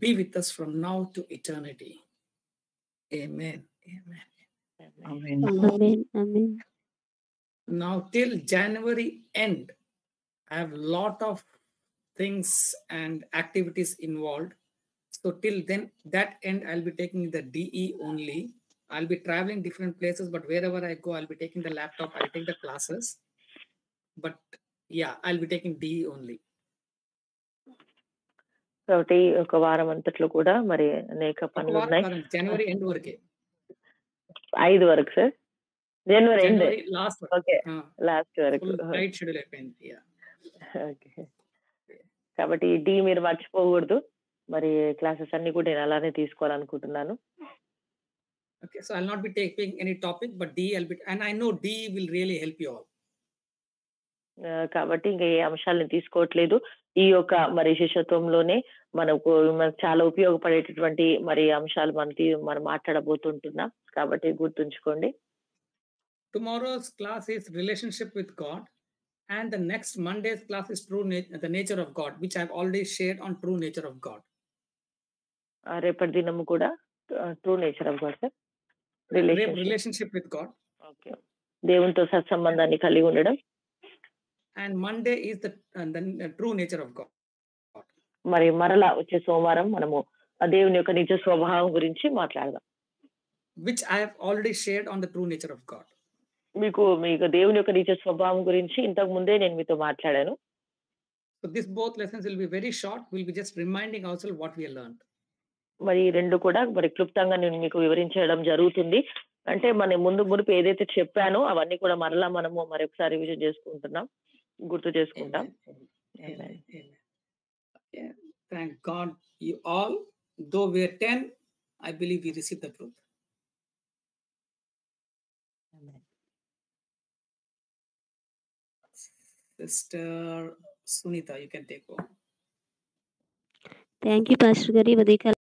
Speaker 2: be with us from now to eternity. Amen. Amen.
Speaker 6: Amen.
Speaker 1: Amen. Amen.
Speaker 2: Now till January end, I have lot of things and activities involved. So till then, that end I'll be taking the DE only. I'll be traveling different places, but wherever I go, I'll be taking the laptop. I'll take the classes. But yeah, I'll be taking DE only.
Speaker 3: కాబట్టి ఒక వారం అంతట్లో కూడా మరి అనేక పనులు ఉన్నాయి.
Speaker 2: January end వరకే.
Speaker 3: 5 వరకు సార్, జనవరి ఎండ్
Speaker 2: లాస్ట్.
Speaker 3: ఓకే, లాస్ట్ వరకు
Speaker 2: టైట్ షెడ్యూల్ అయిపోయింది.
Speaker 3: ఓకే. కాబట్టి డి మీరు మర్చిపోకూడదు. మరి క్లాసెస్ అన్ని కూడా నేను అలానే తీసుకోవాలనుకుంటున్నాను.
Speaker 2: Okay, so I'll not be taking any topic, but D I'll be, and I know D will really help you all.
Speaker 3: కాబట్టి ఇంకా ఏ అంశాలను తీసుకోవట్లేదు. ఈ యొక్క మరి శిష్యత్వంలోనే మనకు చాలా ఉపయోగపడేటటువంటి మరి అంశాలు మనం మాట్లాడబోతుంటున్నాం. కాబట్టి గుర్తుంచుకోండి.
Speaker 2: Tomorrow's class is relationship with God, and the next Monday's class is the nature of God, which I've already shared on true nature of God.
Speaker 3: రేపటి దినము కూడా true nature of God sir,
Speaker 2: relationship with God.
Speaker 3: Okay, దేవునితో సత్సంబంధాన్ని కలిగి ఉండడం.
Speaker 2: And Monday is the true nature of God.
Speaker 3: మరి మరలా వచ్చే సోమవారం మనము ఆ దేవుని యొక్క నిజ స్వభావం గురించి మాట్లాడదాం.
Speaker 2: Which I have already shared on the true nature of God.
Speaker 3: మీకు దేవుని యొక్క నిజ స్వభావం గురించి ఇంతకు ముందే నేను మీతో మాట్లాడాను.
Speaker 2: So this both lessons will be very short. We'll be just reminding ourselves what we have learned.
Speaker 3: మరి 2 కూడా మరి క్లుప్తంగా నేను మీకు వివరించడం జరుగుతుంది. అంటే మన మునుపు ఏదైతే చెప్పానో అవన్నీ కూడా మరలా మనము మరొకసారి రివిజన్ చేసుకుంటున్నాం. గుర్తు చేసుకుంటాం.
Speaker 2: Amen. Amen. Amen. Yeah. Thank God you all. Though we're 10, I believe we received the truth.
Speaker 7: Amen.
Speaker 2: Sister Sunita, you can take over.
Speaker 1: Thank you pastor గారు. ఈ ఉదయకాల